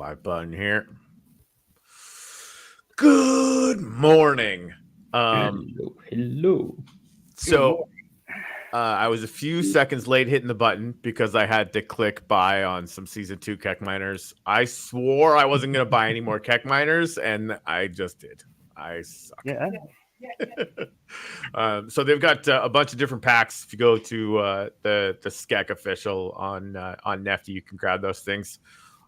live button here. Good morning. Hello. So I was a few seconds late hitting the button because I had to click buy on some season 2 Keck miners. I swore I wasn't going to buy any more Keck miners, and I just did. I suck. Yeah. So they've got a bunch of different packs. If you go to the Skek official on Nefty, you can grab those things.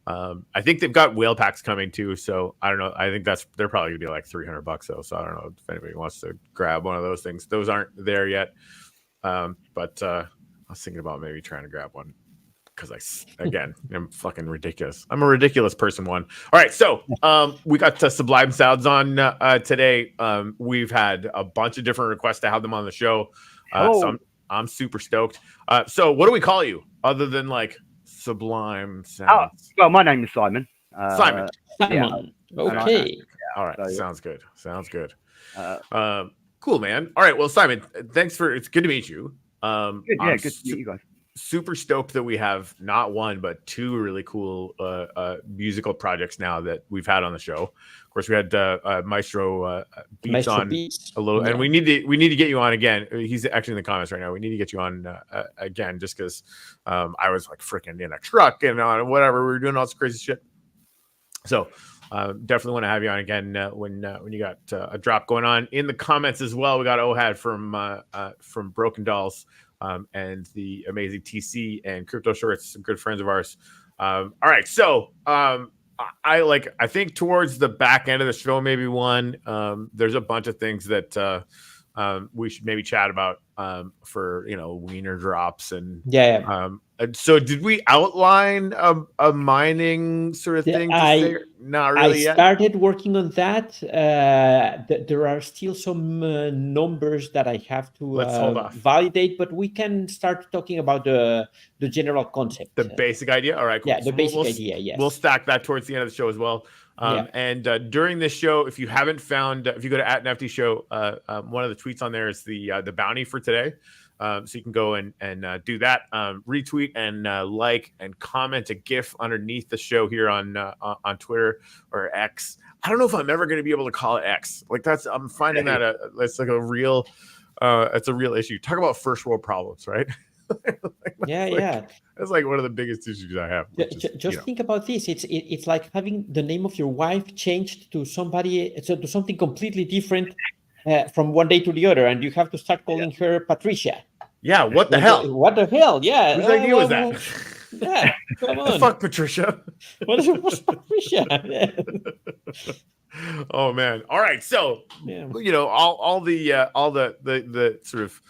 I think they've got whale packs coming too, so I don't know. I think they're probably gonna be like $300 though. So I don't know if anybody wants to grab one of those things. Those aren't there yet, but I was thinking about maybe trying to grab one because I'm fucking ridiculous. I'm a ridiculous person. All right, so we got Sublime-Sounds on today. We've had a bunch of different requests to have them on the show, so I'm super stoked. So what do we call you other than like Sublime-Sounds? Well, my name is Simon. Simon. Yeah. Okay. All right. Sounds good. Cool, man. All right. Well, Simon, it's good to meet you. Good to meet you guys. Super stoked that we have not one but two really cool musical projects now that we've had on the show. Of course, we had Maestro Beats on a little, and we need to get you on again. He's actually in the comments right now. We need to get you on again, just because I was like freaking in a truck and on whatever, we were doing all this crazy shit. So definitely want to have you on again when you got a drop going on. In the comments as well, we got Ohad from Broken Dolls. And the amazing TC and Crypto Shorts, some good friends of ours. All right, so I think towards the back end of the show, maybe there's a bunch of things that we should maybe chat about for wiener drops and so did we outline a mining sort of thing? Not really I started working on that. There are still some numbers that I have to validate, but we can start talking about the general concept. The basic idea? All right, cool. Yeah, the basic idea, yes. We'll stack that towards the end of the show as well. And during this show, if you haven't found, if you go to @Nefty Show, one of the tweets on there is the bounty for today. So you can go and do that. Retweet and like and comment a GIF underneath the show here on Twitter or X. I don't know if I'm ever going to be able to call it X. Like I'm finding that it's like it's a real issue. Talk about first world problems, right? That's like one of the biggest issues I have. Just think about this. It's like having the name of your wife changed to something completely different from one day to the other, and you have to start calling her Patricia. Yeah, what the hell? What the hell? Yeah. Whose idea was that? Yeah, come on. Fuck Patricia. What's Patricia? Yeah. Oh man. All right. So all the sort of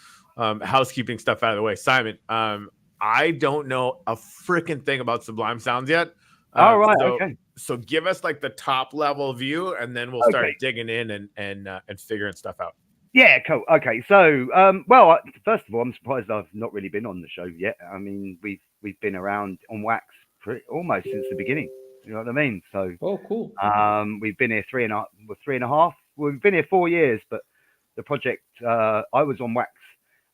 housekeeping stuff out of the way. Simon, I don't know a freaking thing about Sublime-Sounds yet. All right. Okay. So give us like the top level view, and then we'll start digging in and figuring stuff out. Yeah, cool. Okay, so first of all, I'm surprised I've not really been on the show yet. I mean, we've been around on Wax almost since the beginning. You know what I mean? So cool. We've been here 3.5. We've been here 4 years, but the project I was on Wax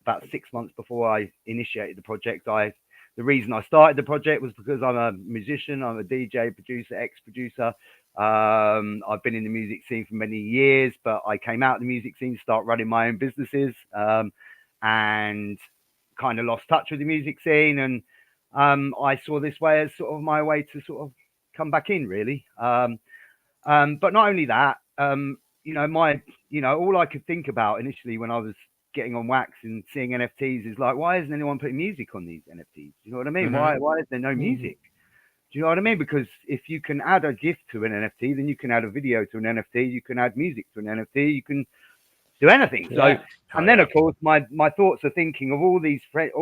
about 6 months before I initiated the project. The reason I started the project was because I'm a musician, I'm a DJ, producer, ex-producer. I've been in the music scene for many years, but I came out of the music scene to start running my own businesses, and kind of lost touch with the music scene. And I saw this way as sort of my way to sort of come back in, really. But not only that, all I could think about initially when I was getting on Wax and seeing NFTs is like, why isn't anyone putting music on these NFTs? Do you know what I mean? Mm-hmm. Why is there no music? Do you know what I mean? Because if you can add a GIF to an NFT, then you can add a video to an NFT, you can add music to an NFT, you can do anything. So, and then of course, my thoughts are thinking of all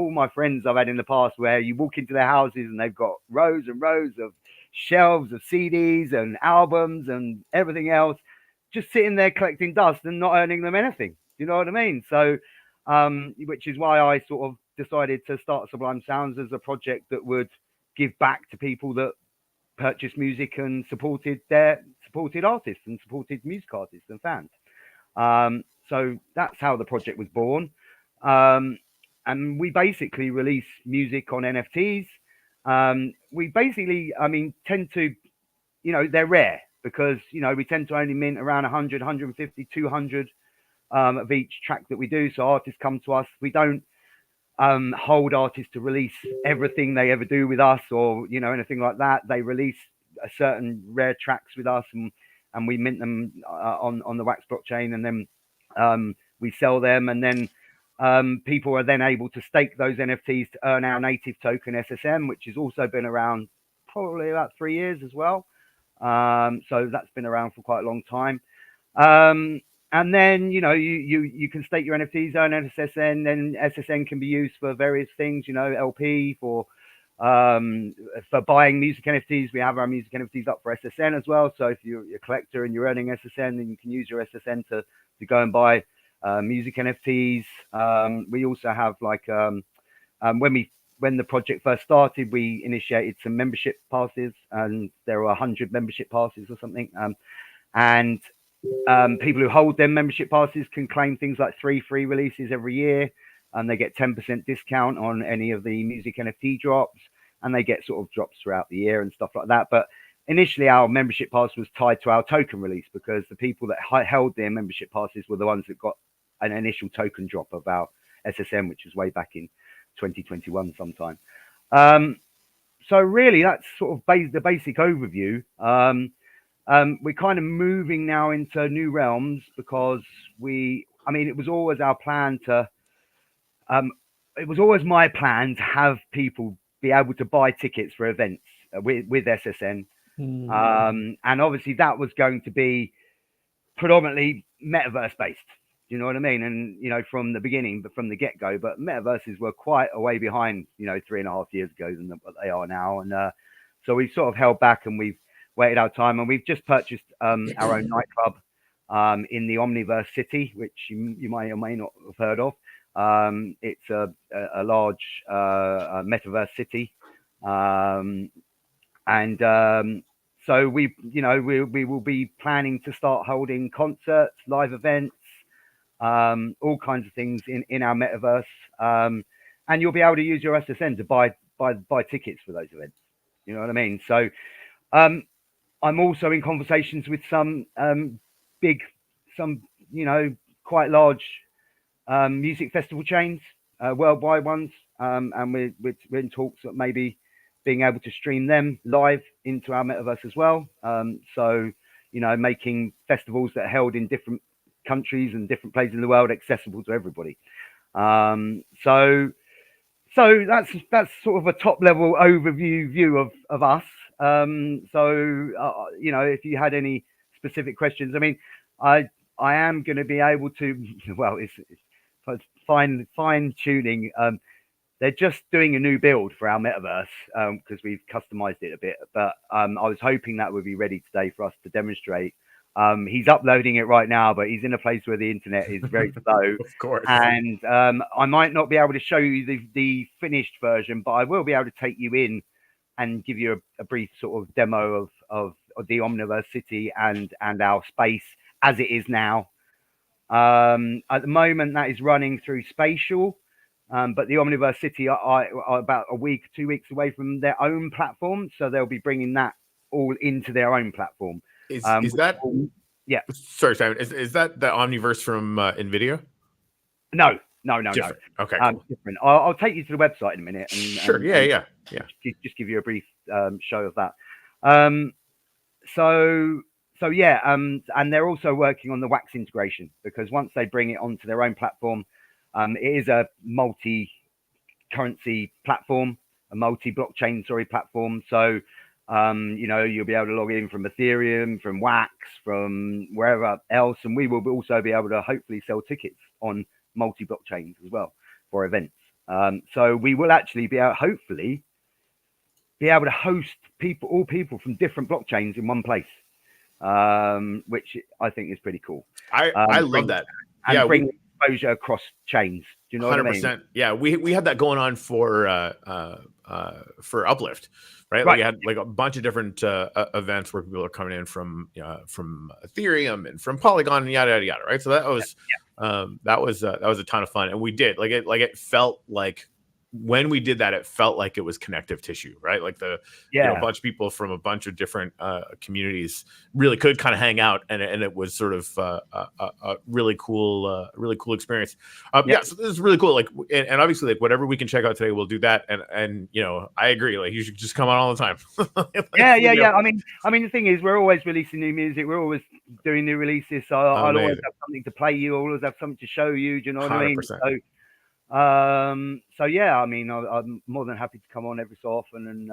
my friends I've had in the past, where you walk into their houses and they've got rows and rows of shelves of CDs and albums and everything else, just sitting there collecting dust and not earning them anything. You know what I mean? So, which is why I sort of decided to start Sublime-Sounds as a project that would give back to people that purchased music and supported artists and supported music artists and fans. So that's how the project was born. And we basically release music on NFTs. We basically, tend to, they're rare because, we tend to only mint around 100, 150, 200 of each track that we do. So artists come to us. We don't hold artists to release everything they ever do with us or, anything like that. They release a certain rare tracks with us and we mint them on the Wax blockchain, and then we sell them, and then people are then able to stake those NFTs to earn our native token SSM, which has also been around probably about 3 years as well. So that's been around for quite a long time. And then, you can stake your NFTs, earn SSN, then SSN can be used for various things, LP for buying music NFTs. We have our music NFTs up for SSN as well. So if you're a collector and you're earning SSN, then you can use your SSN to go and buy music NFTs. We also have when the project first started, we initiated some membership passes, and there were 100 membership passes or something. And people who hold them membership passes can claim things like 3 free releases every year, and they get 10% discount on any of the music NFT drops, and they get sort of drops throughout the year and stuff like that. But initially, our membership pass was tied to our token release, because the people that held their membership passes were the ones that got an initial token drop of our SSM, which was way back in 2021 sometime. So really, that's sort of the basic overview. We're kind of moving now into new realms because it was always our plan to, it was always my plan to have people be able to buy tickets for events with SSN. And obviously that was going to be predominantly metaverse based. Do you know what I mean? And, from the beginning, but from the get-go, but metaverses were quite a way behind, 3.5 years ago than what they are now. And so we've sort of held back and we've waited our time, and we've just purchased our own nightclub in the Omniverse City, which you may or may not have heard of. It's a large metaverse city. So we will be planning to start holding concerts, live events, all kinds of things in our metaverse. And you'll be able to use your SSN to buy tickets for those events. You know what I mean? So I'm also in conversations with some quite large music festival chains, worldwide ones, and we're in talks of maybe being able to stream them live into our metaverse as well. So making festivals that are held in different countries and different places in the world accessible to everybody. So that's sort of a top level overview view of us. If you had any specific questions, I am going to be able to, it's fine tuning. They're just doing a new build for our metaverse because we've customized it a bit, but I was hoping that would be ready today for us to demonstrate. He's uploading it right now, but he's in a place where the internet is very slow. Of course. And I might not be able to show you the finished version, but I will be able to take you in and give you a brief sort of demo of the Omniverse City and our space as it is now. At the moment, that is running through Spatial, but the Omniverse City are about 2 weeks away from their own platform, so they'll be bringing that all into their own platform. Is that? Yeah. Sorry, Simon. Is that the Omniverse from NVIDIA? No. Different. Okay. Cool. Different. I'll take you to the website in a minute. Sure. Yeah. Just give you a brief show of that. And they're also working on the Wax integration, because once they bring it onto their own platform, it is a multi-currency platform, a multi-blockchain platform. So you'll be able to log in from Ethereum, from Wax, from wherever else, and we will also be able to hopefully sell tickets on multi-blockchains as well for events. So we will actually hopefully be able to host all people from different blockchains in one place, which I think is pretty cool. I love that. And bring exposure across chains. Do you know 100%, what I mean? Yeah, we had that going on for Uplift, right? Like, we had like a bunch of different events where people are coming in from Ethereum and from Polygon and yada yada yada, right? So that was that was a ton of fun, and we did it felt like when we did that, it felt like it was connective tissue, right? Like a bunch of people from a bunch of different communities really could kind of hang out, and it was sort of a really cool experience. Yeah, so this is really cool. Like, and obviously, like whatever we can check out today, we'll do that. And I agree. Like, you should just come on all the time. Yeah. I mean, the thing is, we're always releasing new music. We're always doing new releases. So I'll always have something to play you. I'll always have something to show you. Do you know what 100%. I mean? So yeah, I mean, I'm more than happy to come on every so often and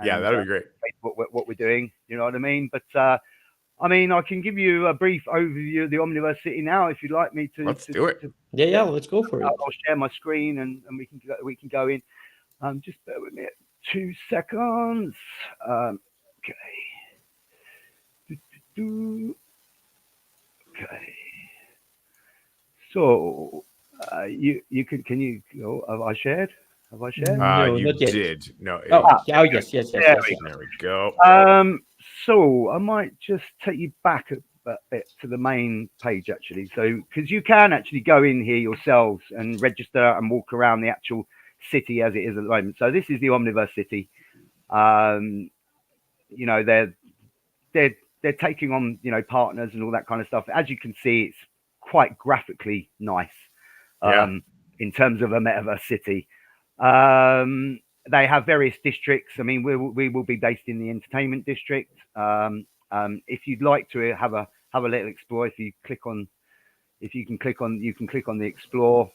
that'd be great. What we're doing, you know what I mean? But I mean, I can give you a brief overview of the Omniverse City now if you'd like me to. Let's do it. Yeah, let's go for it. I'll share my screen and we can go in. Just bear with me 2 seconds. Okay. Okay. So. You can you go? Have I shared? No, you not yet. did. No. Yes. There we go. So I might just take you back a bit to the main page actually. So because you can actually go in here yourselves and register and walk around the actual city as it is at the moment. So this is the Omniverse City. They're taking on partners and all that kind of stuff. As you can see, it's quite graphically nice. In terms of a metaverse city, they have various districts. I mean, we will be based in the entertainment district. If you'd like to have a little explore, you can click on the explore,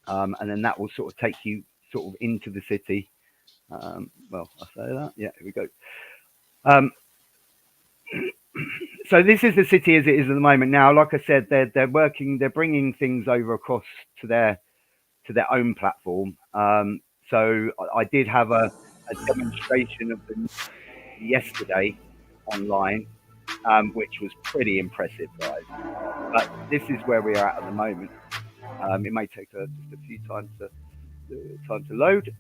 and then that will sort of take you sort of into the city. Well, I say that. Yeah, here we go. So this is the city as it is at the moment. Now, like I said, they're bringing things over across to their own platform. So I did have a demonstration of them yesterday online, which was pretty impressive, guys. But this is where we are at the moment. It may take just a few times to load.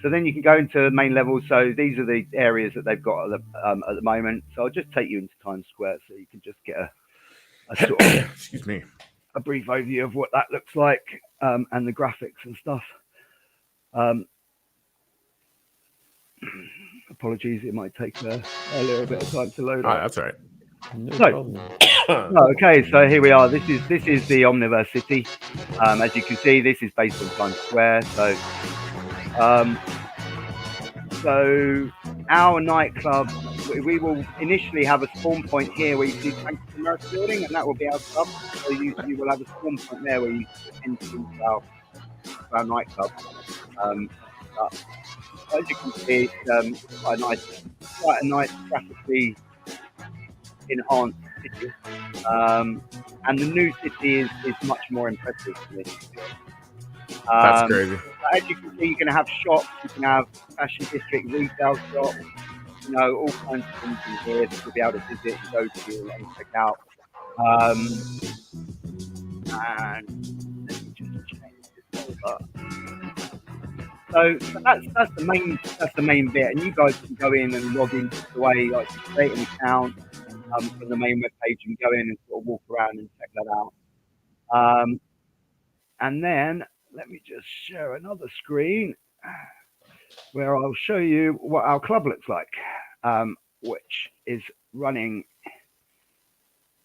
So then you can go into the main level. So these are the areas that they've got at the moment. So I'll just take you into Times Square so you can just get a sort of excuse me, a brief overview of what that looks like and the graphics and stuff. Apologies, it might take a little bit of time to load. That's all right. No problem. Okay, so here we are. This is the Omniverse City. As you can see, this is based on Times Square. So our nightclub, we will initially have a spawn point here where you see Bank of America building, and that will be our club. So you will have a spawn point there where you enter into our nightclub. As you can see, it's quite a nice graphically enhanced city. And the new city is much more impressive to me. That's crazy. As you can see, you can have shops, you can have fashion district, retail shops, all kinds of things in here that you'll be able to visit and go to and check out. And let me just change this over. So that's the main bit, and you guys can go in and log in the way, like create an account from the main web page and go in and sort of walk around and check that out. And then let me just share another screen where I'll show you what our club looks like, which is running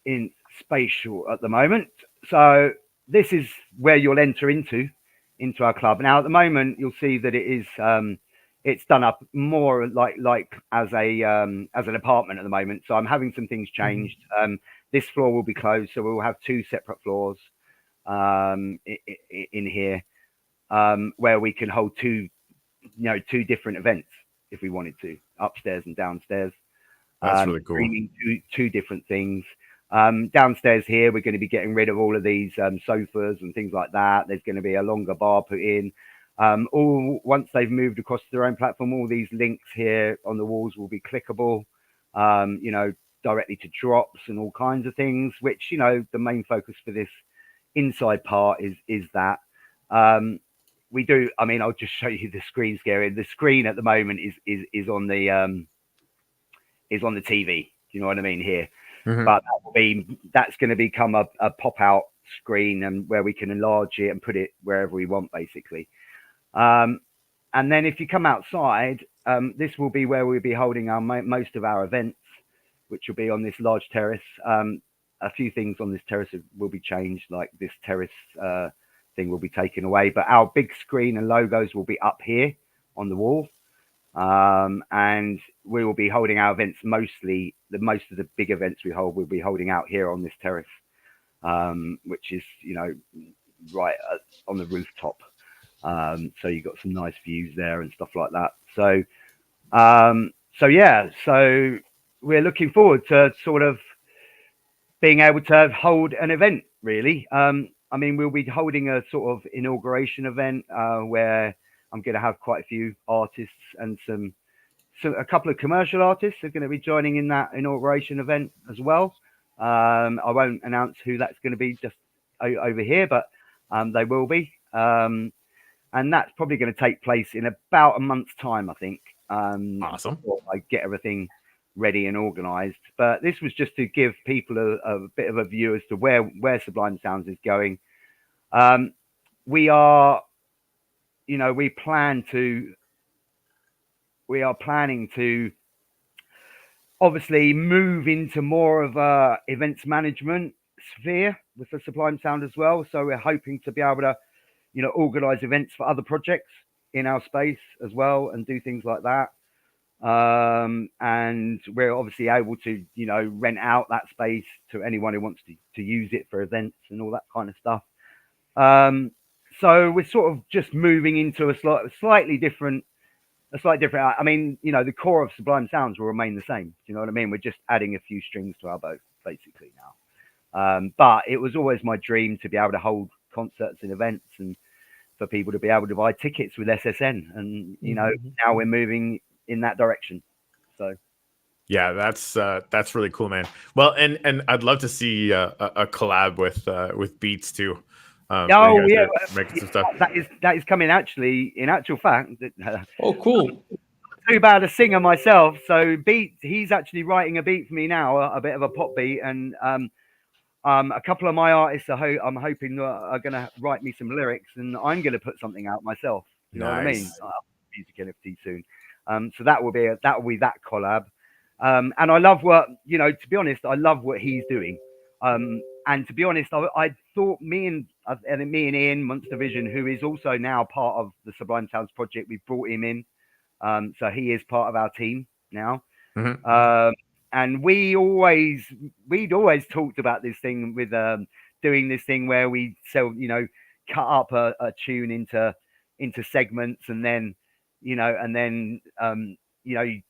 in spatial at the moment. So this is where you'll enter into our club. Now at the moment you'll see that it is it's done up more like as an apartment at the moment. So I'm having some things changed. This floor will be closed, so we'll have 2 separate floors in here where we can hold 2 different events if we wanted to, upstairs and downstairs. That's really cool. Streaming two different things. Downstairs here, we're going to be getting rid of all of these sofas and things like that. There's going to be a longer bar put in. Once they've moved across to their own platform, all these links here on the walls will be clickable, directly to drops and all kinds of things, which, the main focus for this inside part is that. We do, I'll just show you the screen scaring. The screen at the moment is on the TV. Do you know what I mean here? Mm-hmm. But that's going to become a pop-out screen, and where we can enlarge it and put it wherever we want, basically. And then if you come outside, this will be where we'll be holding our most of our events, which will be on this large terrace. A few things on this terrace will be changed, like this terrace thing will be taken away, but our big screen and logos will be up here on the wall. And we will be holding our events most of the big events we hold will be holding out here on this terrace, which is, right on the rooftop. So you've got some nice views there and stuff like that. So we're looking forward to sort of being able to hold an event, really. I mean, we'll be holding a sort of inauguration event where I'm going to have quite a few artists and a couple of commercial artists are going to be joining in that inauguration event as well. I won't announce who that's going to be just over here, but they will be. And that's probably going to take place in about a month's time, I think. Awesome. Before I get everything ready and organized. But this was just to give people a bit of a view as to where Sublime Sounds is going. We are planning to obviously move into more of a events management sphere with the Sublime Sound as well. So we're hoping to be able to, organize events for other projects in our space as well and do things like that. And we're obviously able to, rent out that space to anyone who wants to use it for events and all that kind of stuff. So we're sort of just moving into a slightly different. I mean, the core of Sublime Sounds will remain the same. Do you know what I mean? We're just adding a few strings to our bow, basically now. But it was always my dream to be able to hold concerts and events and for people to be able to buy tickets with SSN. And now we're moving in that direction. So. Yeah, that's really cool, man. Well, and I'd love to see a collab with Beats too. Making some stuff. That is coming actually. In actual fact, oh, cool. Too bad a singer myself. So he's actually writing a beat for me now, a bit of a pop beat, and a couple of my artists I'm hoping are going to write me some lyrics, and I'm going to put something out myself. You know what I mean? Music NFT soon. So that will be that collab. And I love what, to be honest, I love what he's doing. And to be honest, I thought me and Ian Monster Vision, who is also now part of the Sublime Sounds project, we brought him in. So he is part of our team now. Mm-hmm. And we'd always talked about this thing with doing this thing where we cut up a tune into segments, and then you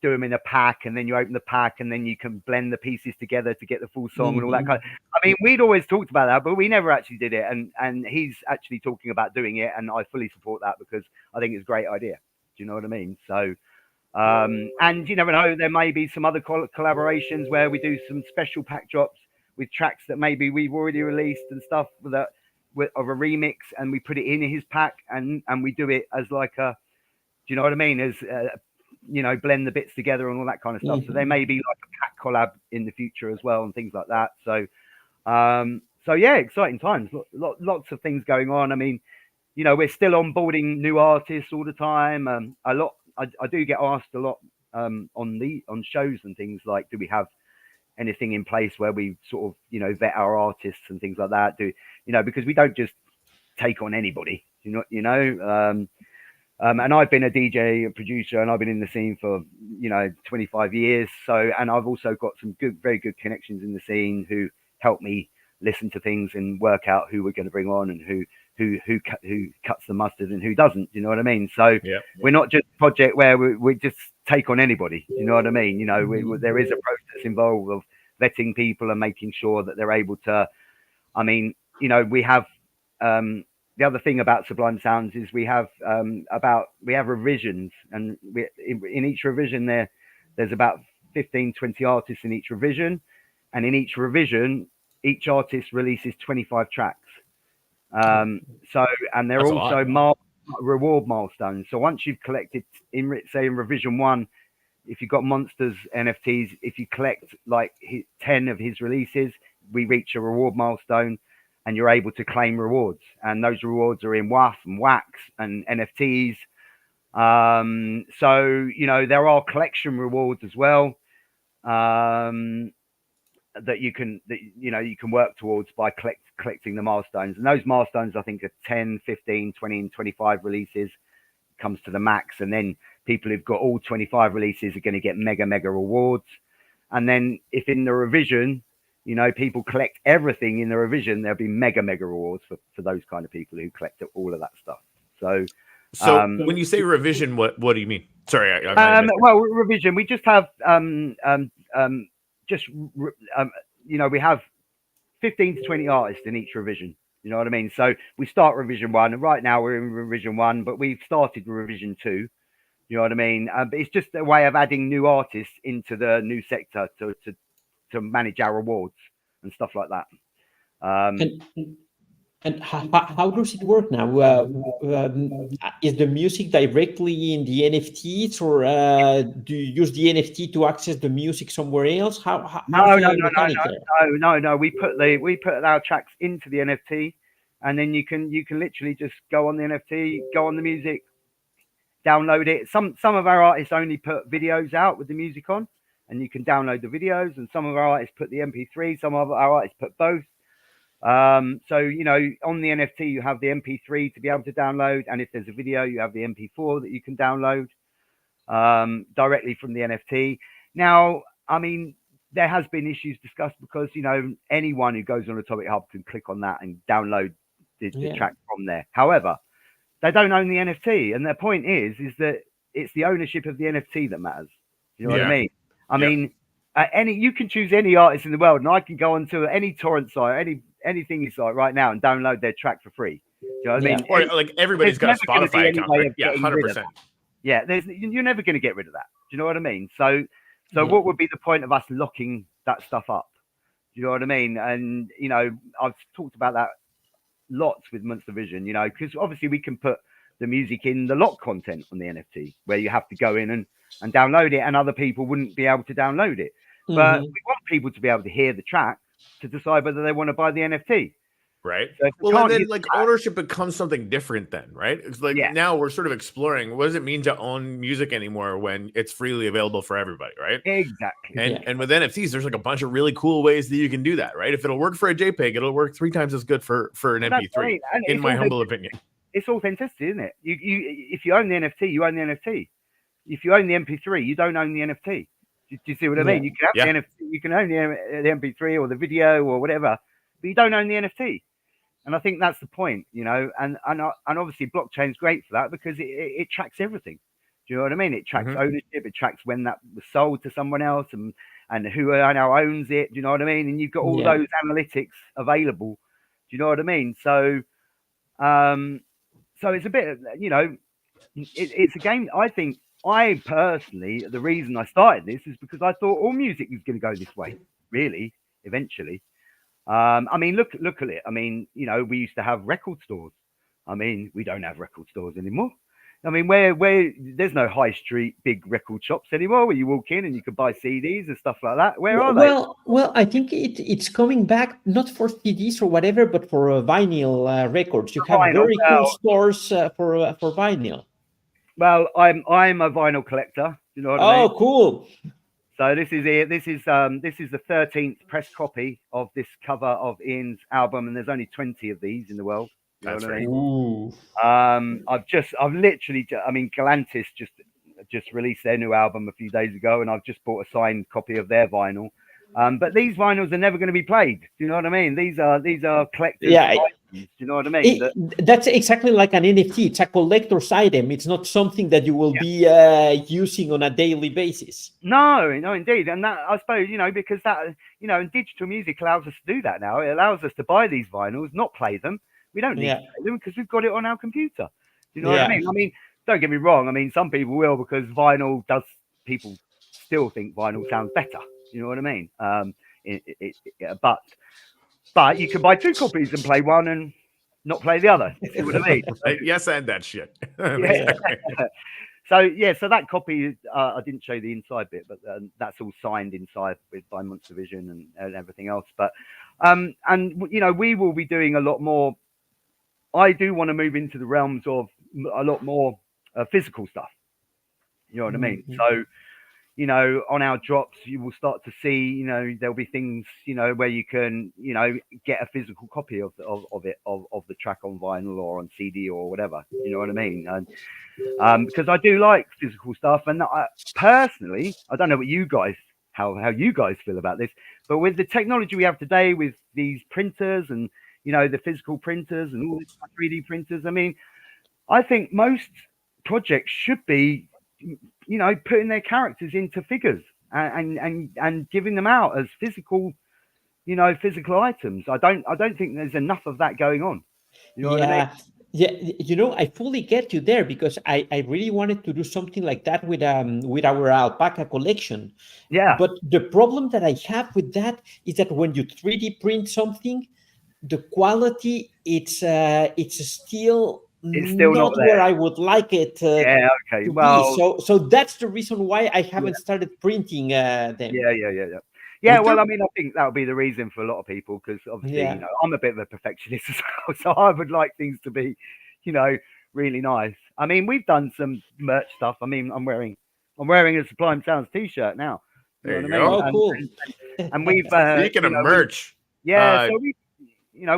do them in a pack, and then you open the pack, and then you can blend the pieces together to get the full song and all that kind of. I mean, we'd always talked about that, but we never actually did it. And he's actually talking about doing it, and I fully support that because I think it's a great idea. Do you know what I mean? So. And you never know, there may be some other collaborations where we do some special pack drops with tracks that maybe we've already released and stuff of a remix, and we put it in his pack and we do it as like do you know what I mean? As blend the bits together and all that kind of stuff. So there may be like a pack collab in the future as well and things like that. So yeah, exciting times. Lots of things going on. I mean, we're still onboarding new artists all the time. I do get asked a lot on shows and things like, do we have anything in place where we sort of vet our artists and things like that? Because we don't just take on anybody, and I've been a DJ, a producer, and I've been in the scene for 25 years. So, and I've also got some very good connections in the scene who help me listen to things and work out who we're going to bring on and who cuts the mustard and who doesn't. You know what I mean? So we're not just a project where we just take on anybody. You know what I mean? There is a process involved of vetting people and making sure that they're able to. I mean, we have the other thing about Sublime Sounds is we have revisions, and in each revision there's about 15, 20 artists in each revision, and in each revision each artist releases 25 tracks. So, and they're That's also reward milestones. So once you've collected in revision 1, if you've got Monsters NFTs, if you collect like 10 of his releases, we reach a reward milestone. and you're able to claim rewards. And those rewards are in WAF and wax and NFTs. So, you know, there are collection rewards as well. That you can work towards by collecting the milestones, and those milestones I think are 10, 15, 20 and 25 releases comes to the max, and then people who've got all 25 releases are going to get mega rewards. And then if in the revision, you know, people collect everything in the revision, there'll be mega rewards for those kind of people who collect all of that stuff. So when you say revision, what do you mean? Sorry, well, revision, we just have you know, we have 15 to 20 artists in each revision. You know what I mean? So we start revision 1, and right now we're in revision 1, but we've started revision 2. You know what I mean? But it's just a way of adding new artists into the new sector to manage our rewards and stuff like that. And how does it work now? Is the music directly in the NFTs, or do you use the NFT to access the music somewhere else? No. We put our tracks into the NFT, and then you can literally just go on the NFT, go on the music, download it. Some of our artists only put videos out with the music on, and you can download the videos. And some of our artists put the MP3. Some of our artists put both. So, you know, on the NFT, you have the MP3 to be able to download. And if there's a video, you have the MP4 that you can download directly from the NFT. Now, I mean, there has been issues discussed because, you know, anyone who goes on Atomic Hub can click on that and download the track from there. However, they don't own the NFT. And their point is that it's the ownership of the NFT that matters. You know what I mean? I mean, you can choose any artist in the world, and I can go onto any torrent site, anything site right now and download their track for free. Do you know what I mean? Or like everybody's got a Spotify account, right? Yeah, 100%. Yeah, you're never going to get rid of that. Do you know what I mean? So what would be the point of us locking that stuff up? Do you know what I mean? And, you know, I've talked about that lots with Monster Vision, you know, because obviously we can put the music in the lock content on the NFT where you have to go in and download it, and other people wouldn't be able to download it. But we want people to be able to hear the track to decide whether they want to buy the NFT. Right. So well, and then like ownership becomes something different then, right? It's like now we're sort of exploring what does it mean to own music anymore when it's freely available for everybody, right? Exactly. And with NFTs, there's like a bunch of really cool ways that you can do that, right? If it'll work for a JPEG, it'll work 3 times as good for an MP3, in my humble opinion. It's authenticity, isn't it? You if you own the NFT, you own the NFT. If you own the MP3, you don't own the NFT. Do you see what I mean? You can have the NFT, you can own the MP3 or the video or whatever, but you don't own the NFT. And I think that's the point, you know. And obviously, blockchain's great for that because it tracks everything. Do you know what I mean? It tracks ownership. It tracks when that was sold to someone else and who now owns it. Do you know what I mean? And you've got all those analytics available. Do you know what I mean? So, so it's a bit, you know, it's a game. I personally, the reason I started this is because I thought all music was going to go this way, really, eventually. I mean, look at it. I mean, you know, we used to have record stores. I mean, we don't have record stores anymore. I mean, where there's no high street big record shops anymore where you walk in and you can buy CDs and stuff like that. Where are they? Well, I think it's coming back, not for CDs or whatever, but for vinyl records. You have very cool stores for vinyl. Well, I'm a vinyl collector. You know what I mean? Oh, cool. So this is it. This is the 13th press copy of this cover of Ian's album, and there's only 20 of these in the world. You know That's what I right. mean? I've literally, I mean, Galantis just released their new album a few days ago, and I've just bought a signed copy of their vinyl. But these vinyls are never going to be played. Do you know what I mean? These are collectors' items. Do you know what I mean? That's exactly like an NFT. It's a collector's item. It's not something that you will be using on a daily basis. No, indeed. And that, I suppose, you know, because that, you know, and digital music allows us to do that now. It allows us to buy these vinyls, not play them. We don't need to play them because we've got it on our computer. Do you know what I mean? I mean, don't get me wrong. I mean, some people will because people still think vinyl sounds better. You know what I mean? But you can buy 2 copies and play one and not play the other. You see what I mean? Yes, and that shit. So that copy, I didn't show you the inside bit, but that's all signed inside by Monster Vision and everything else. But And we will be doing a lot more. I do want to move into the realms of a lot more physical stuff. You know what I mean? So, on our drops, you will start to see, there'll be things, where you can, get a physical copy of the track on vinyl or on CD or whatever. You know what I mean? And because I do like physical stuff, and personally, I don't know what you guys, how you guys feel about this, but with the technology we have today, with these printers and the physical printers and all the 3D printers, I mean, I think most projects should be, putting their characters into figures and giving them out as physical, physical items. I don't think there's enough of that going on. You know what I mean? Yeah, I fully get you there, because I really wanted to do something like that with our alpaca collection. Yeah. But the problem that I have with that is that when you 3D print something, the quality it's still not where I would like it okay. to be. So that's the reason why I haven't started printing them. Yeah, well, I mean, I think that would be the reason for a lot of people, because obviously, I'm a bit of a perfectionist as well, so I would like things to be, really nice. I mean, we've done some merch stuff. I mean, I'm wearing a Sublime-Sounds t-shirt now. There you go. Oh, cool. And we've speaking of merch, so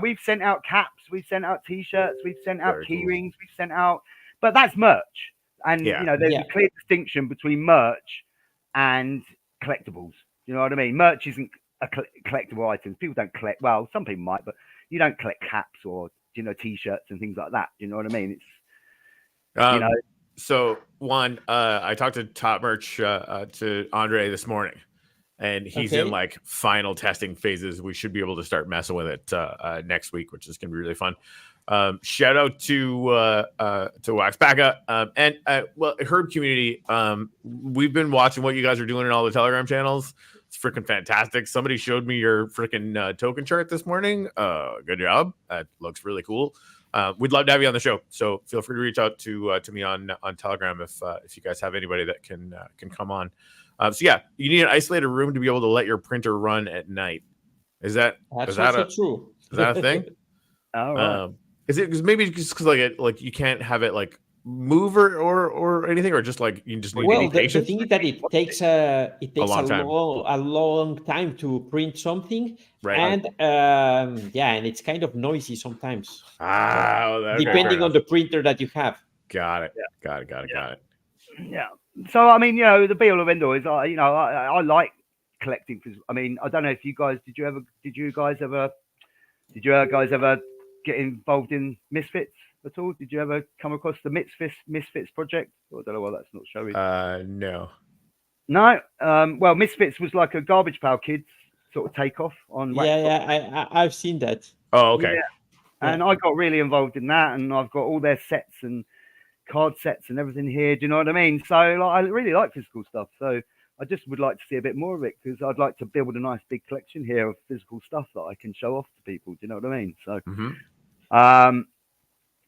we've sent out caps, we've sent out t-shirts, we've sent out key rings, we've sent out, but that's merch. And there's a clear distinction between merch and collectibles. You know what I mean? Merch isn't a collectible item. People don't collect. Well, some people might, but you don't collect caps or t-shirts and things like that. You know what I mean? It's So I talked to Top Merch to Andre this morning, and he's in like final testing phases. We should be able to start messing with it next week, which is going to be really fun. Shout out to Waxpaca and Herb Community. We've been watching what you guys are doing in all the Telegram channels. It's freaking fantastic. Somebody showed me your freaking token chart this morning. Good job. That looks really cool. We'd love to have you on the show. So feel free to reach out to me on Telegram if you guys have anybody that can come on. So yeah, you need an isolated room to be able to let your printer run at night. Is that true? Is that a thing? All right. Is it maybe just because like you can't have it like move or anything, or just like you just need to be patient? The thing is that it takes a long time to print something, right? And and it's kind of noisy sometimes. Depending on the printer that you have. Got it. Got it. Yeah. So I mean, the be all of end all is I like collecting. I mean, I don't know if you guys did you guys ever get involved in Misfits at all? Did you ever come across the Misfits project? I don't know why that's not showing. No. Well, Misfits was like a Garbage Pail Kids sort of takeoff on. I've seen that. Oh, okay. Yeah. And I got really involved in that, and I've got all their sets and card sets and everything here. Do you know what I mean? So I really like physical stuff. So I just would like to see a bit more of it, because I'd like to build a nice big collection here of physical stuff that I can show off to people. Do you know what I mean? So,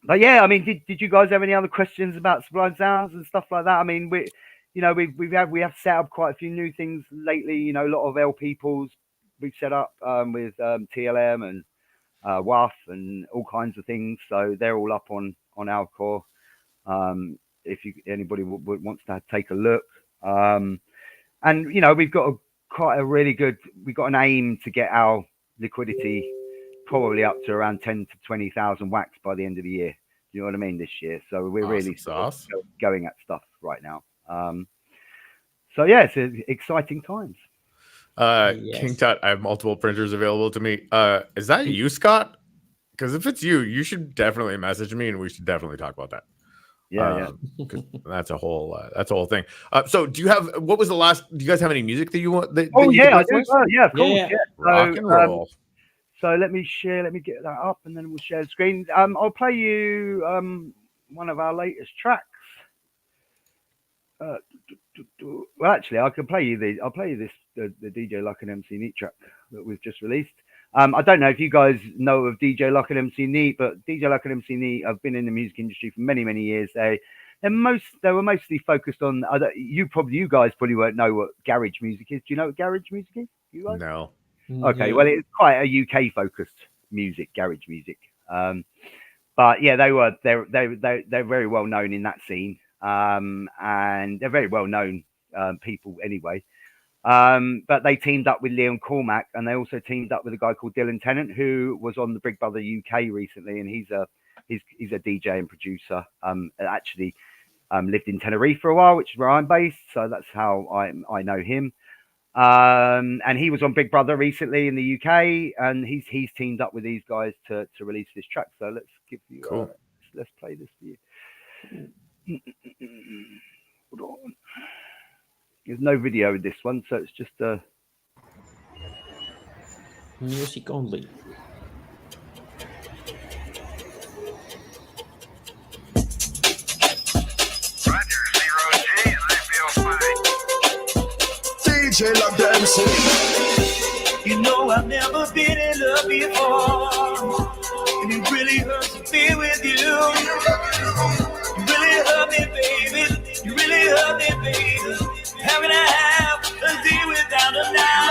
but yeah, I mean, did you guys have any other questions about Sublime-Sounds and stuff like that? I mean, we have set up quite a few new things lately. A lot of LP pools we've set up with TLM and WAF and all kinds of things. So they're all up on our core. If anybody wants to take a look, and we've got we've got an aim to get our liquidity probably up to around 10 to 20,000 wax by the end of the year. You know what I mean? This year, so we're really going at stuff right now. So yeah, it's exciting times. Yes. King Tut, I have multiple printers available to me. Is that you, Scott? Because if it's you, you should definitely message me, and we should definitely talk about that. Yeah. That's a whole thing. So do you have, what was the last, do you guys have any music that you want? I do. Of course. Yeah. Rock and roll. So let me get that up, and then we'll share the screen. I'll play you one of our latest tracks. Well, actually, I'll play you the DJ Luck and MC Neat track that we've just released. I don't know if you guys know of DJ Luck and MC Neat, but DJ Luck and MC Neat have been in the music industry for many, many years. They were mostly focused on. You guys probably won't know what garage music is. Do you know what garage music is? You guys? No. Okay, well, it's quite a UK focused music, garage music. But yeah, they're very well known in that scene, and they're very well known people anyway. But they teamed up with Leon Cormack, and they also teamed up with a guy called Dylan Tennant, who was on the Big Brother UK recently, and he's a DJ and producer. Actually, lived in Tenerife for a while, which is where I'm based, so that's how I know him. And he was on Big Brother recently in the UK, and he's teamed up with these guys to release this track. So let's give you cool. Let's play this for you. Hold on. There's no video with this one, so it's just music only. Roger, 0G, and I feel fine. DJ Love the MC. You know I've never been in love before, and it really hurts to be with you. You really hurt me, baby. You really hurt me, baby. How can I have a day without a now?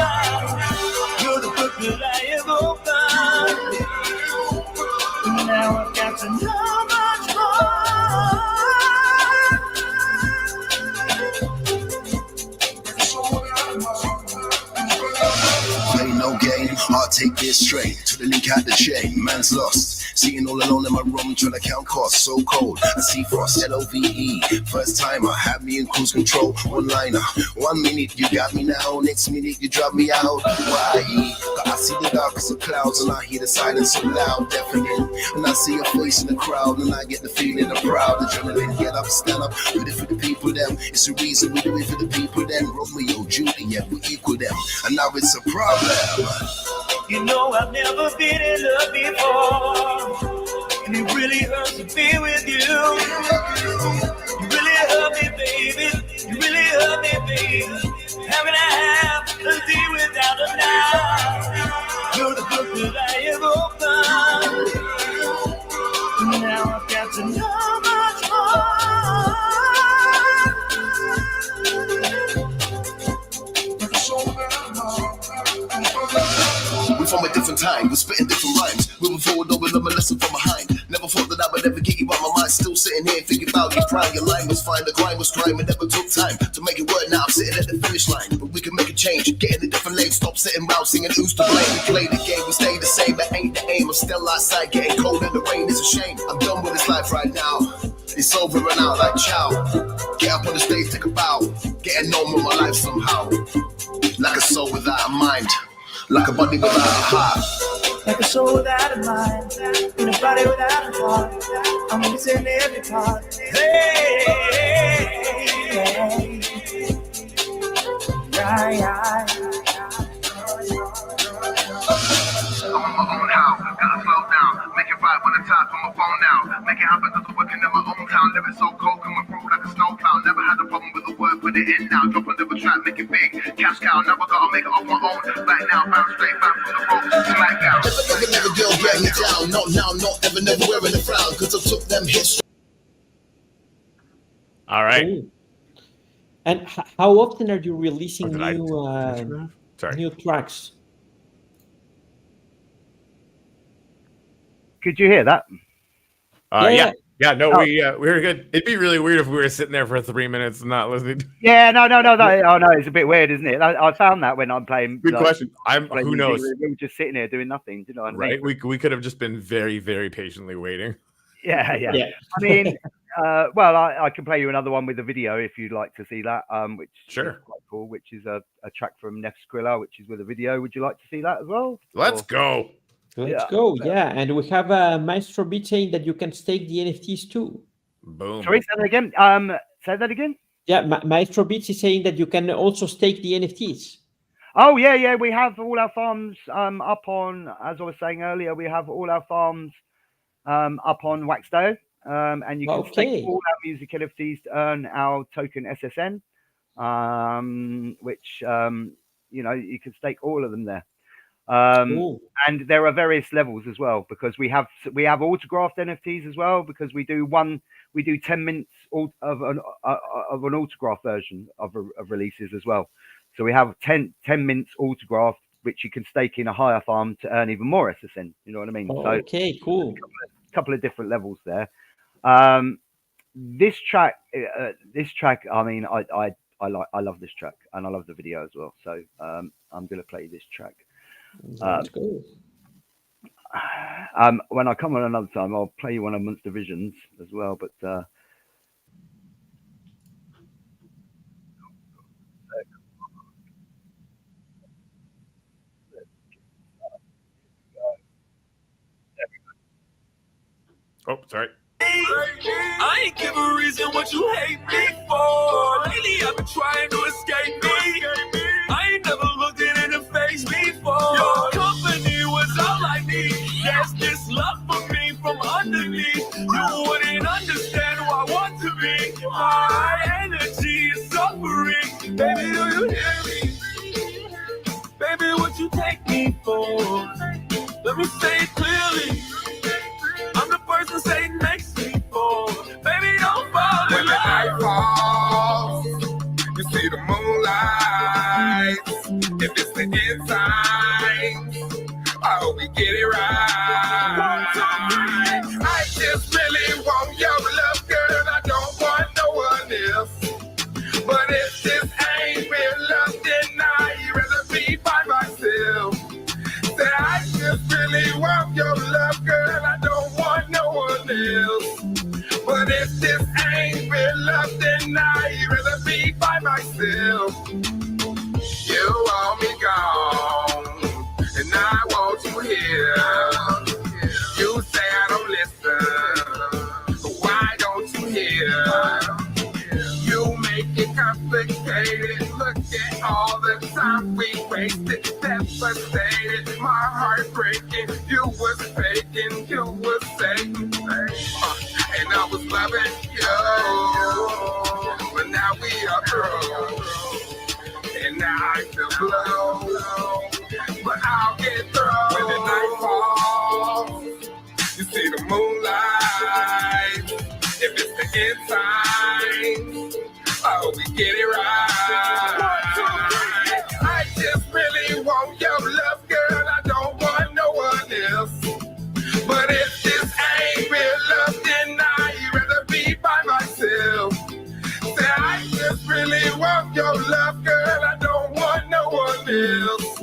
You're the book that I have opened, and now I've got to know much more. Play no game, I'll take this straight to the link out the chain. Man's lost. Sitting all alone in my room, trying to count costs. So cold, I see frost, LOVE. First timer, have me in cruise control. One liner, 1 minute you got me now, next minute you drop me out. Why? But I see the darkest of clouds, and I hear the silence so loud, deafening. And I see your face in the crowd, and I get the feeling of proud. Adrenaline, get up, stand up, do it for the people them. It's the reason we do it for the people then. Romeo, Juliet, we equal them, and now it's a problem. You know I've never been in love before, and it really hurts to be with you. You really hurt me, baby. You really hurt me, baby. How can I have a day without a now? You're the book that I have opened, and now I've got to know much more. We're from a different time, we're spitting different rhymes. Moving forward, though, we learn a lesson from behind. Never thought that I would ever get you out my mind. Still sitting here thinking about your prime. Your line was fine, the grind was crime. It never took time to make it work. Now I'm sitting at the finish line, but we can make a change. Get in a different lane, stop sitting round singing who's to blame. We play the game, we stay the same. That ain't the aim. I'm still outside, getting cold in the rain. It's a shame. I'm done with this life right now. It's over and out like chow. Get up on the stage, take a bow. Getting on with my life somehow. Like a soul without a mind. Like a body without a heart. Like a soul without a mind, in a body without a heart. I'm missing every part. Hey, yeah. I'm on my own house, gotta slow down. Make it right when it's time on my phone now. Make it happen, doesn't work in my own town. Living so cold, coming through like a snowplow. Never had a problem with the word, put it in now. Drop another track, make it big. Cash cow, never gotta make it off my own. Right now, bounce straight back from the road. Smack out. Never girl get me down. Not now, not ever, never wearing a frown. Cause I took them hits. All right. Ooh. And how often are you releasing new tracks? Could you hear that? Yeah. No, we were good. It'd be really weird if we were sitting there for 3 minutes and not listening. Yeah, no. Oh no, it's a bit weird, isn't it? I found that when I'm playing. Good question. Who knows? We were just sitting here doing nothing. Do you know what I mean? Right. We could have just been very, very patiently waiting. Yeah. I mean, well, I can play you another one with a video if you'd like to see that. Which sure, is quite cool. Which is a track from Neff Skrilla, which is with a video. Would you like to see that as well? Let's go. Let's go. Yeah, and we have Maestro Beat saying that you can stake the NFTs too. Boom. Sorry, say that again. Say that again. Yeah, Maestro Beats is saying that you can also stake the NFTs. Oh yeah. We have all our farms up on, as I was saying earlier, we have all our farms up on Waxdale, and you can stake all our music NFTs to earn our token SSN, which you can stake all of them there. And there are various levels as well, because we have autographed NFTs as well, because we do 10 minutes of an autograph version of releases as well. So we have 10 minutes autographed which you can stake in a higher farm to earn even more SSN. You know what I mean? Okay, cool. A couple of different levels there. This track, I mean, I love this track, and I love the video as well. So I'm gonna play this track. Let's go. When I come on another time, I'll play you one of Monster Visions as well. But oh, sorry. I ain't give a reason what you hate me for. Lately I've been trying to escape me. I ain't never looked it in the face before. Your company was all I need. There's this love for me from underneath. You wouldn't understand who I want to be. My energy is suffering. Baby, do you hear me? Baby, what you take me for? Let me say it clearly. I'm the person Satan makes me for. Baby, don't fall in love. When the night falls, you see the moonlight. If it's the end time, I hope we get it right. I just really want your love, girl. I don't want no one else. But if this ain't real love, then I'd rather be by myself. Say I just really want your love, girl. I don't want no one else. But if this ain't real love, then I'd rather be by myself. You want me gone, and I want you here. You say I don't listen, but why don't you hear? You make it complicated. Look at all the time we wasted. Devastated, my heart breaking. You was faking, you was saying, and I was loving you. But now we are through, and now I feel blue. But I'll get through. When the night falls, you see the moonlight. If it's the end time, I hope we get it right. I just really want your love, girl. I don't want no one else. But if this ain't real love, then I'd rather be by myself. Say I just really want your love, girl. I don't want no one else.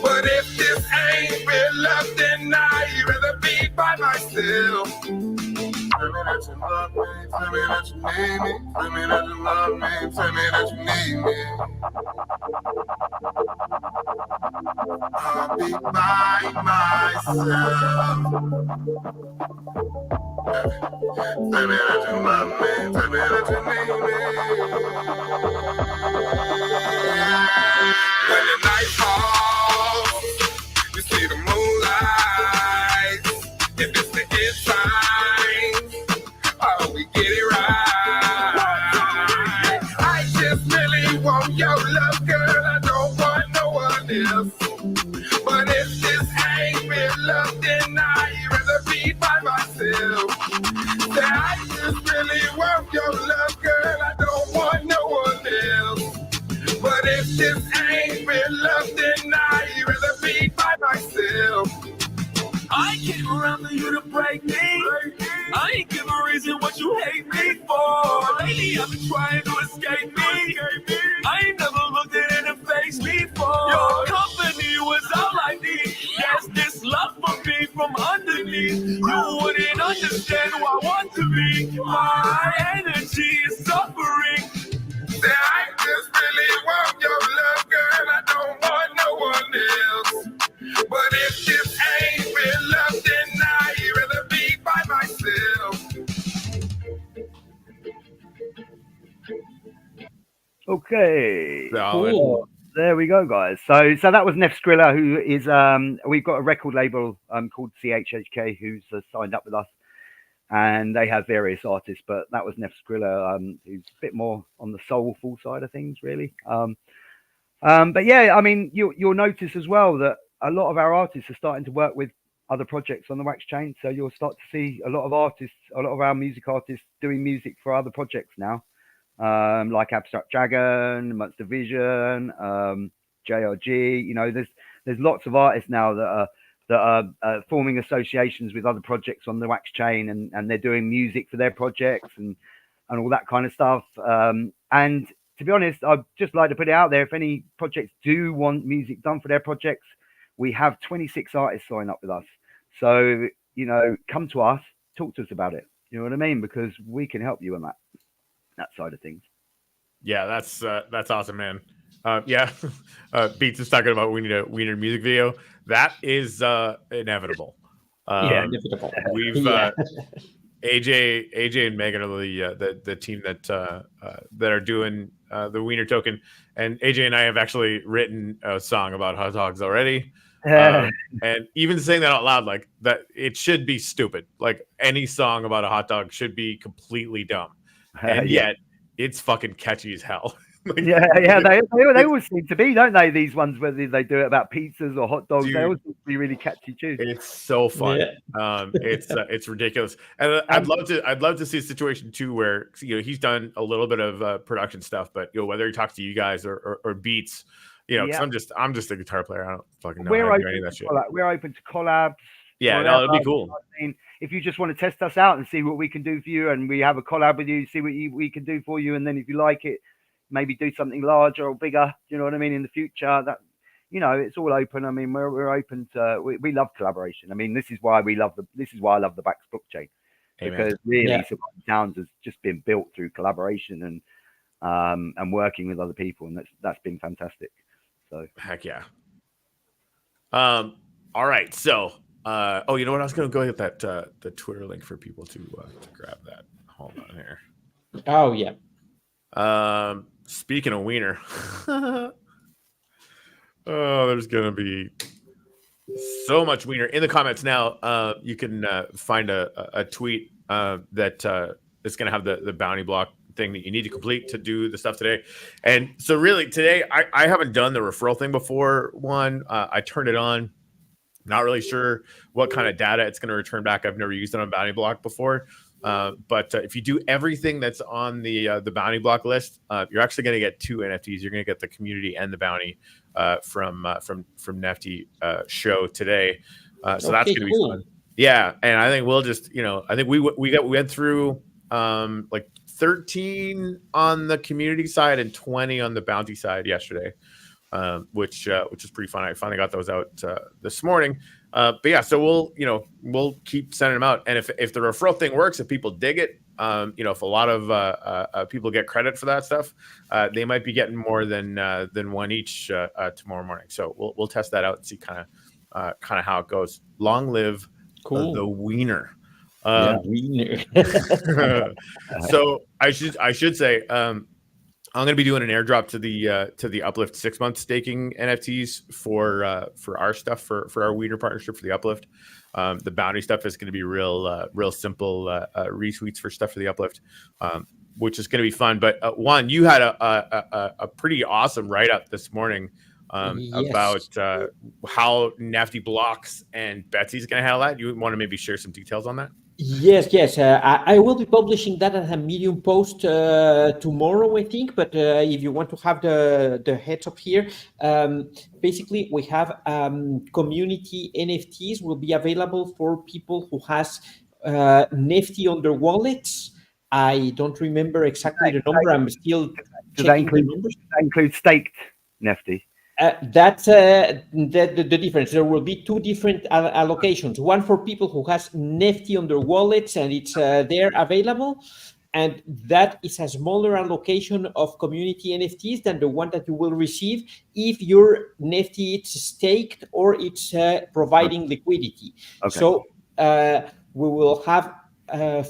But if this ain't real love, then I'd rather be by myself. Tell me that you love me, tell me that you need me. Tell me that you love me, tell me that you need me. I'll be by myself. Tell me that you love me, tell me that you need me. When the night falls, you see the moonlight. If it's the end time, oh, we get it right. I just really want your love, girl. I don't want no one else. But if this ain't real love, then I'd rather be by myself. Say I just really want your love, girl. I don't want no one else. But if this ain't real love, then I'd rather be by myself. I came around for you to break me. I ain't give a reason what you hate me for. Lately I've been trying to escape me. I ain't never looked it in the face before. Your company was all I need. There's this love for me from underneath. You wouldn't understand who I want to be. My energy is suffering. Say I just really want your love, girl. I don't want no one else. But if this ain't real love, then I'd rather be by myself. Okay. Cool. There we go, guys. So that was Neff Skrilla, who is we've got a record label called CHHK, who's signed up with us, and they have various artists, but that was Neff Skrilla, who's a bit more on the soulful side of things, really. But yeah, I mean, you'll notice as well that a lot of our artists are starting to work with other projects on the Wax Chain, so you'll start to see a lot of our music artists doing music for other projects now. Like Abstract Dragon, Monster Vision, JRG. You know, there's lots of artists now that are forming associations with other projects on the Wax chain, and they're doing music for their projects and all that kind of stuff. And to be honest, I'd just like to put it out there. If any projects do want music done for their projects, we have 26 artists sign up with us. So, you know, come to us, talk to us about it. You know what I mean? Because we can help you on that side of things. Yeah, that's awesome, man. Yeah, Beats is talking about we need a Wiener music video. That is inevitable. Inevitable. We've AJ and Megan are the team that are doing the Wiener token, and AJ and I have actually written a song about hot dogs already. And even saying that out loud, like that, it should be stupid. Like any song about a hot dog should be completely dumb, and yet it's fucking catchy as hell. Like, they always seem to be, don't they? These ones, whether they do it about pizzas or hot dogs, dude, they always seem to be really catchy tunes. It's so fun. Yeah. It's ridiculous, and I'd love to see a situation too where, you know, he's done a little bit of production stuff, but you know, whether he talks to you guys or Beats, you know, 'cause I'm just a guitar player. I don't fucking know how to do any of that shit. We're open to collabs. Yeah, no, it'd be cool. I mean, if you just want to test us out and see what we can do for you, and we have a collab with you, see what we can do for you, and then if you like it, maybe do something larger or bigger. You know what I mean? In the future, that, you know, it's all open. I mean, we're open to. We love collaboration. I mean, this is why I love the Wax blockchain, because really, Sublime-Sounds has just been built through collaboration and working with other people, and that's been fantastic. So heck yeah. All right, so you know what? I was gonna go get that the Twitter link for people to grab that. Hold on here. Oh yeah. Speaking of Wiener, there's gonna be so much Wiener in the comments now. You can find a tweet that is gonna have the bounty block thing that you need to complete to do the stuff today. And so really today, I haven't done the referral thing before. I turned it on. Not really sure what kind of data it's going to return back. I've never used it on bounty block before. But if you do everything that's on the bounty block list, you're actually going to get 2 NFTs. You're going to get the community and the bounty from Nefty show today. So that's going to be fun. Yeah, and I think we'll just, you know, I think we went through like 13 on the community side and 20 on the bounty side yesterday, which is pretty fun. I finally got those out this morning. But yeah, so we'll keep sending them out. And if the referral thing works, if people dig it, you know, if a lot of people get credit for that stuff, they might be getting more than one each tomorrow morning. So we'll test that out and see kind of how it goes. Long live the Wiener. Wiener. So I should say, I'm going to be doing an airdrop to the Uplift 6-month staking NFTs for our stuff for our Wiener partnership for the Uplift. The bounty stuff is going to be real simple retweets for stuff for the Uplift, which is going to be fun. But Juan, you had a pretty awesome write up this morning about how Nefty Blocks and Betsy's going to handle that. You want to maybe share some details on that? Yes. I will be publishing that as a Medium post tomorrow, I think. But if you want to have the heads up here, basically we have community NFTs will be available for people who has Nefty on their wallets. I don't remember exactly the number. I'm still checking the numbers. Does that include staked Nefty? That's the difference. There will be 2 different allocations. One for people who has Nefty on their wallets and it's there available, and that is a smaller allocation of community NFTs than the one that you will receive if your Nefty is staked or it's providing liquidity. Okay. So we will have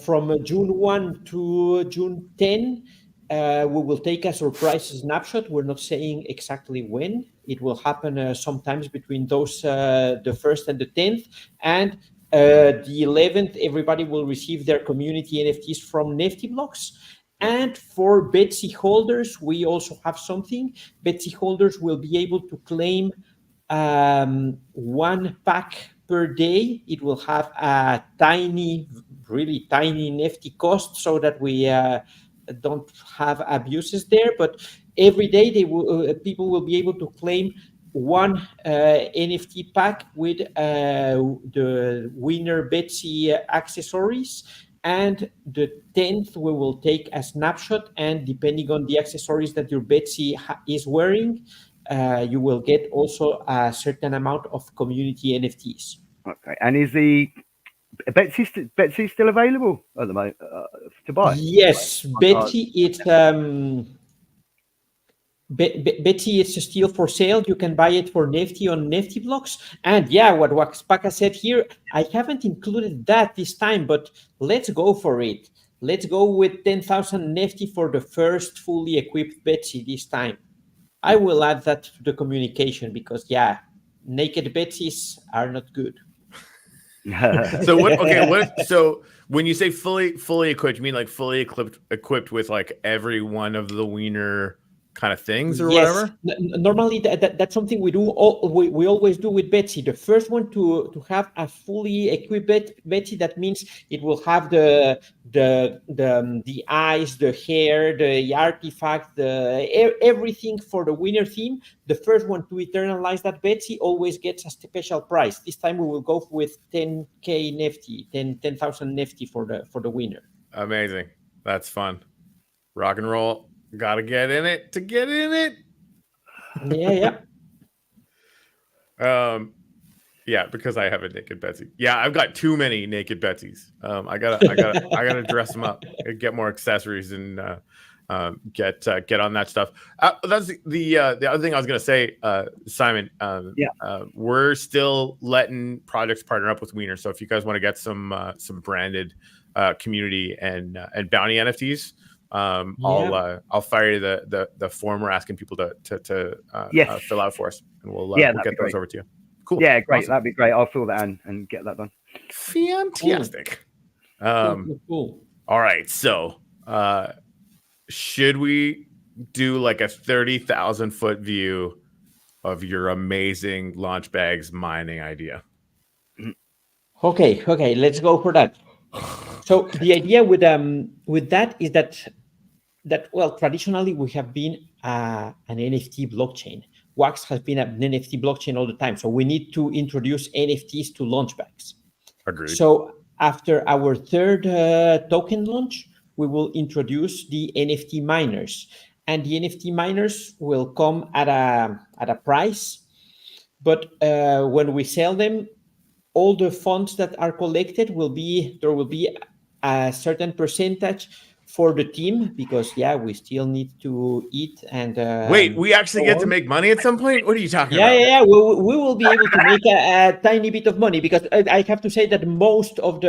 from June 1 to June 10. We will take a surprise snapshot. We're not saying exactly when. It will happen sometimes between those the 1st and the 10th. And the 11th, everybody will receive their community NFTs from Nefty Blocks. And for Betsy holders, we also have something. Betsy holders will be able to claim 1 pack per day. It will have a really tiny Nefty cost so that we don't have abuses there, but every day people will be able to claim one NFT pack with the winner Betsy accessories, and the 10th we will take a snapshot, and depending on the accessories that your Betsy is wearing, you will get also a certain amount of community NFTs. Okay, and is the Betsy still available at the moment to buy? Yes, Betsy, it's Betsy is still for sale. You can buy it for Nifty on Nifty blocks. And yeah, what Waxpaca said here, I haven't included that this time, but let's go for it. Let's go with 10,000 Nifty for the first fully equipped Betsy this time. I will add that to the communication because yeah, naked Betsies are not good. So what? Okay, so when you say fully equipped, you mean like fully equipped with like every one of the wiener kind of things or whatever? Normally that's something we do. We always do with Betsy. The first one to have a fully equipped Betsy. That means it will have the eyes, the hair, the artifact, everything for the winner theme. The first one to eternalize that Betsy always gets a special price. This time we will go with 10k Nifty, 10,000 Nifty for the winner. Amazing. That's fun. Rock and roll. Gotta get in it to get in it. Yeah. Yeah, because I have a naked Betsy. Yeah, I've got too many naked Betsies. I gotta dress them up, get more accessories, and get on that stuff. That's the other thing I was gonna say, Simon. We're still letting projects partner up with Wiener. So if you guys want to get some branded community and bounty NFTs. I'll fire you the form we're asking people to fill out for us, and we'll get those over to you. Cool. Yeah, great. Awesome. That'd be great. I'll fill that in and get that done. Fantastic. Cool. All right. So, should we do like a 30,000 foot view of your amazing launch bags mining idea? Okay. Let's go for that. So the idea with that is that well, traditionally we have been an NFT blockchain. Wax has been an NFT blockchain all the time. So we need to introduce NFTs to launchbags. Agreed. So after our third token launch, we will introduce the NFT miners, and the NFT miners will come at a price. But when we sell them, all the funds that are collected there will be a certain percentage for the team, because we still need to eat and wait, we actually get to make money at some point? What are you talking about? Yeah. We will be able to make a tiny bit of money, because I have to say that most of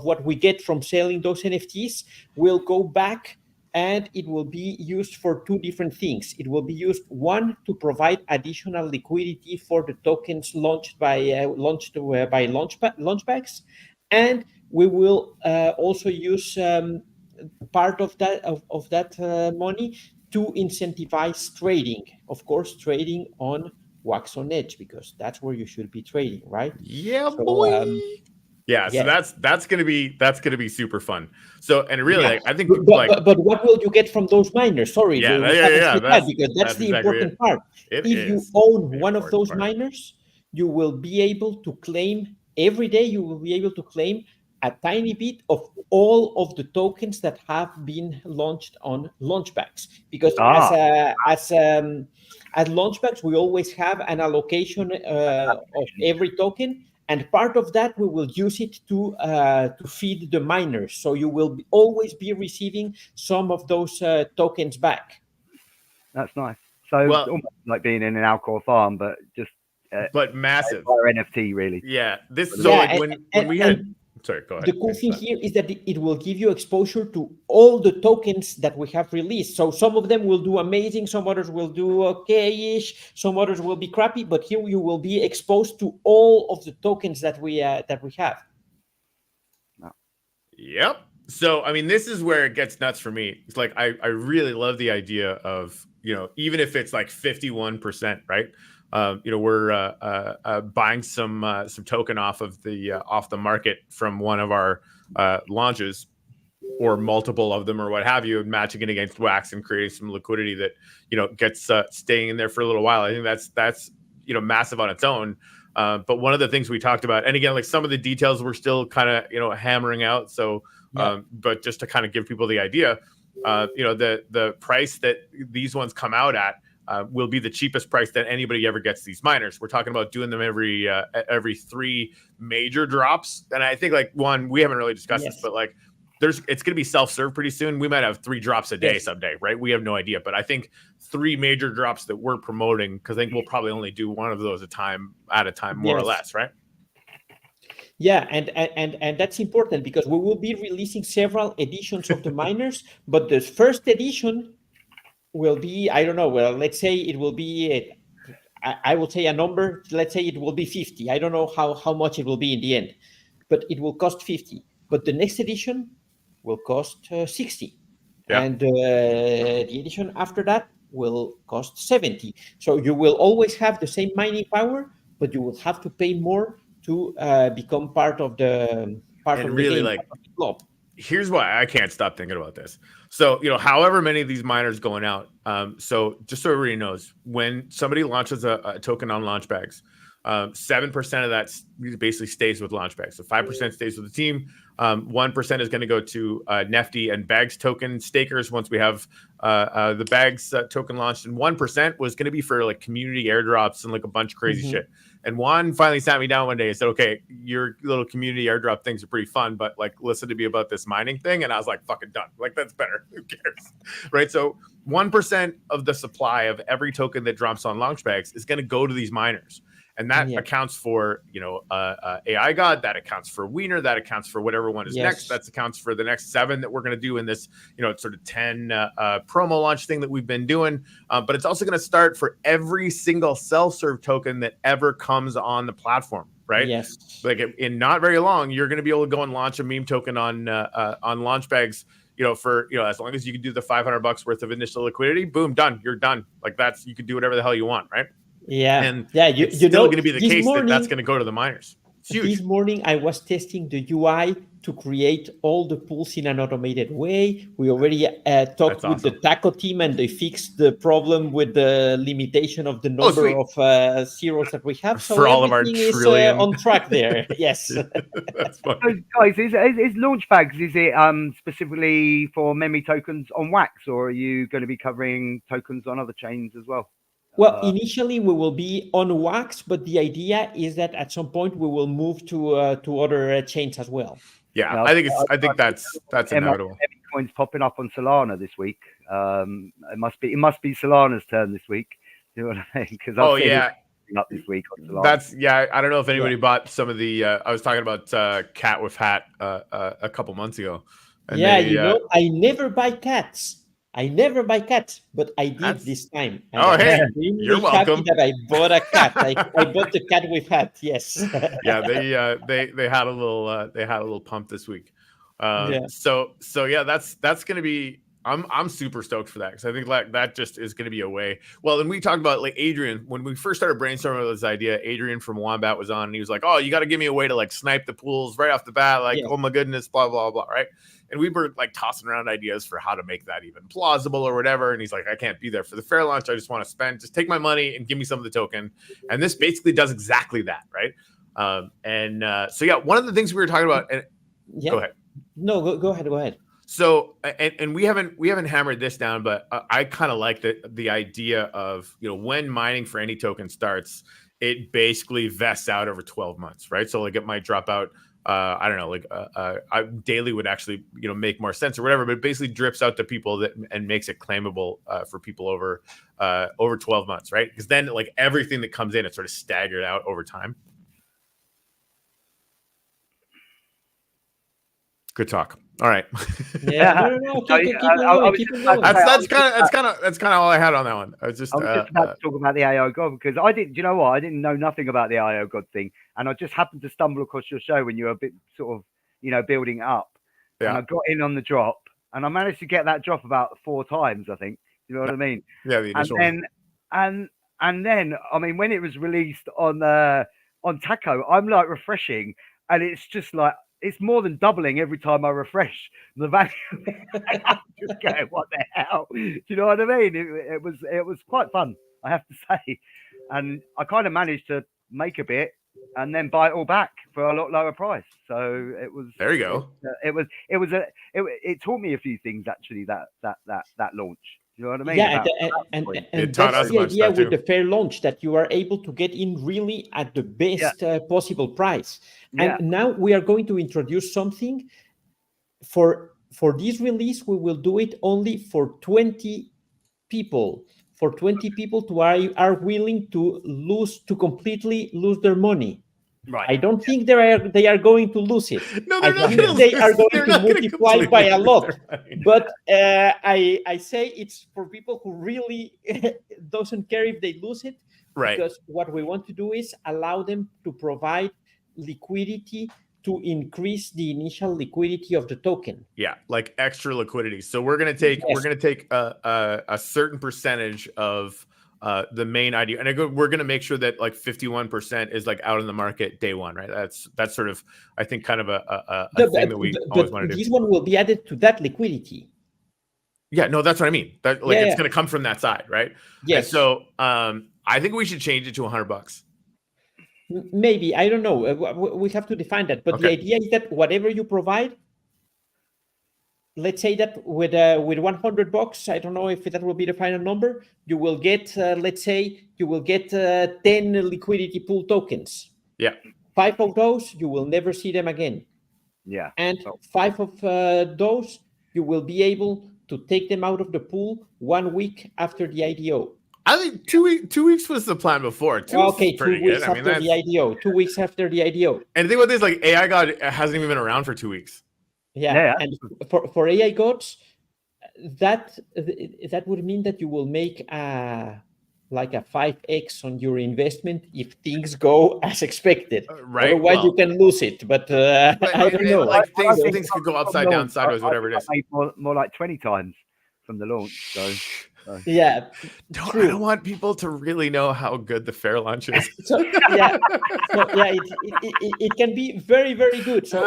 what we get from selling those NFTs will go back, and it will be used for two different things. It will be used, one, to provide additional liquidity for the tokens launched by launchbags, and we will also use part of that money to incentivize trading. Of course, trading on Wax on Edge, because that's where you should be trading, right? Yeah, so, boy. So that's gonna be super fun. So, and really, I think, but what will you get from those miners? Sorry, because that's the important part. If you own one of those miners, you will be able to claim every day. You will be able to claim a tiny bit of all of the tokens that have been launched on launchbags, because as launchbags we always have an allocation of every token, and part of that we will use it to feed the miners. So you will always be receiving some of those tokens back. That's nice. So it's almost like being in an alcohol farm, but just but massive NFT, really. Yeah. When we had. Sorry, go ahead. The cool thing here is that it will give you exposure to all the tokens that we have released. So some of them will do amazing, some others will do okay-ish, some others will be crappy, but here you will be exposed to all of the tokens that we have. Yep. So, I mean, this is where it gets nuts for me. It's like, I really love the idea of, even if it's like 51%, right? We're buying some token off the market from one of our launches, or multiple of them or what have you, and matching it against wax and creating some liquidity that, gets staying in there for a little while. I think that's massive on its own. But one of the things we talked about, and again, like some of the details we're still kind of, hammering out. So, but just to kind of give people the idea, the price that these ones come out at will be the cheapest price that anybody ever gets these miners. We're talking about doing them every 3 major drops. And I think like one, we haven't really discussed this, but like it's going to be self-serve pretty soon. We might have 3 drops a day someday, right? We have no idea, but I think 3 major drops that we're promoting, because I think we'll probably only do one of those at a time, more or less, right? Yeah, and that's important because we will be releasing several editions of the miners, but the first edition will be, I don't know, well, let's say it will be, I will say a number, let's say it will be 50. I don't know how much it will be in the end, but it will cost 50. But the next edition will cost 60. Yeah. And the edition after that will cost 70. So you will always have the same mining power, but you will have to pay more to become part of the really game, like club. Here's why I can't stop thinking about this. So, however many of these miners going out. So just so everybody knows, when somebody launches a token on Launchbags, 7% of that basically stays with Launchbags. So 5% stays with the team. 1% is going to go to Nefty and Bags token stakers once we have the Bags token launched. And 1% was going to be for like community airdrops and like a bunch of crazy shit. And Juan finally sat me down one day and said, okay, your little community airdrop things are pretty fun, but like listen to me about this mining thing. And I was like, fucking done. Like, that's better. Who cares? Right. So 1% of the supply of every token that drops on Launchbags is going to go to these miners. And that accounts for, AI God, that accounts for Wiener, that accounts for whatever one is next. That accounts for the next 7 that we're going to do in this, sort of 10 promo launch thing that we've been doing. But it's also going to start for every single self-serve token that ever comes on the platform, right? Yes. Like in not very long, you're going to be able to go and launch a meme token on Launchbags, for, as long as you can do the $500 worth of initial liquidity, boom, done. You're done. Like you can do whatever the hell you want, right? Yeah, and it's still going to be the case that's going to go to the miners. It's huge. This morning, I was testing the UI to create all the pools in an automated way. We already talked with the Taco team, and they fixed the problem with the limitation of the number of zeros that we have. So for all of our trillion, is on track there. Yes. That's funny. So guys, is Launchbags, is it specifically for memory tokens on Wax, or are you going to be covering tokens on other chains as well? Well, initially we will be on Wax, but the idea is that at some point we will move to other chains as well. Yeah, I think that's inevitable. Coins popping up on Solana this week. It must be Solana's turn this week. You know what I mean? Because up this week on Solana. I don't know if anybody bought some of the. I was talking about Cat with Hat a couple months ago. And I never buy cats. But I did this time. And hey, you're welcome. That I bought a cat. I bought the cat with hat. Yes. Yeah, they had a little pump this week. So that's gonna be. I'm super stoked for that because I think that just is going to be a way. Well, and we talked about like Adrian when we first started brainstorming this idea. Adrian from Wombat was on, and he was like, "Oh, you got to give me a way to like snipe the pools right off the bat." Like, oh my goodness, blah blah blah, right? And we were like tossing around ideas for how to make that even plausible or whatever. And he's like, "I can't be there for the fair launch. I just want to just take my money and give me some of the token." And this basically does exactly that, right? So one of the things we were talking about. Go ahead. No, go ahead. So, and we haven't hammered this down, but I kind of like the idea of, when mining for any token starts, it basically vests out over 12 months, right? So like it might drop out, I don't know, like daily would actually, make more sense or whatever, but it basically drips out to people and makes it claimable for people over 12 months, right? Because then like everything that comes in, it's sort of staggered out over time. Good talk. All right. Yeah. That's kind of all I had on that one. I was just about to talk about the IO God because I didn't. You know what? I didn't know nothing about the IO God thing, and I just happened to stumble across your show when you were a bit sort of, building up. Yeah. And I got in on the drop, and I managed to get that drop about 4 times. I think. You know what I mean? Yeah. The initial. And then I mean when it was released on Taco, I'm like refreshing. And it's just like it's more than doubling every time I refresh the value. I'm just going, what the hell? Do you know what I mean? It was quite fun, I have to say, and I kind of managed to make a bit and then buy it all back for a lot lower price. So it was there you go. It taught me a few things actually that launch. You know what I mean? Yeah, and that's the idea with the fair launch, that you are able to get in really at the best possible price. And now we are going to introduce something for this release. We will do it only for 20 people. For 20 people who are willing to completely lose their money. Right. I don't think they are going to lose it. No, they're not. They are going to multiply by a lot. But I say it's for people who really doesn't care if they lose it. Right. Because what we want to do is allow them to provide liquidity to increase the initial liquidity of the token. Yeah, like extra liquidity. So we're gonna take a certain percentage of the main idea, and we're going to make sure that like 51% is like out in the market day one, right? That's sort of, I think, kind of a thing that we always want to do. This one will be added to that liquidity. Yeah, no, that's what I mean. That like it's going to come from that side, right? Yes. And so I think we should change it to $100. Maybe, I don't know. We have to define that. But the idea is that whatever you provide, let's say that with $100, I don't know if that will be the final number, you will get, let's say, you will get 10 liquidity pool tokens. Yeah. 5 of those, you will never see them again. Yeah. And 5 of those, you will be able to take them out of the pool 1 week after the IDO. I think 2 weeks was the plan before. 2 weeks 2 weeks after the IDO. 2 weeks after the IDO. And the thing about this, like AI God hasn't even been around for 2 weeks. Yeah. And for AI gods, that would mean that you will make like a 5x on your investment if things go as expected. Right. Otherwise, you can lose it. But I don't know. Like things could go upside down, sideways, whatever it is. More like 20 times from the launch. So. Yeah, I don't want people to really know how good the fair launch is. It can be very, very good. So,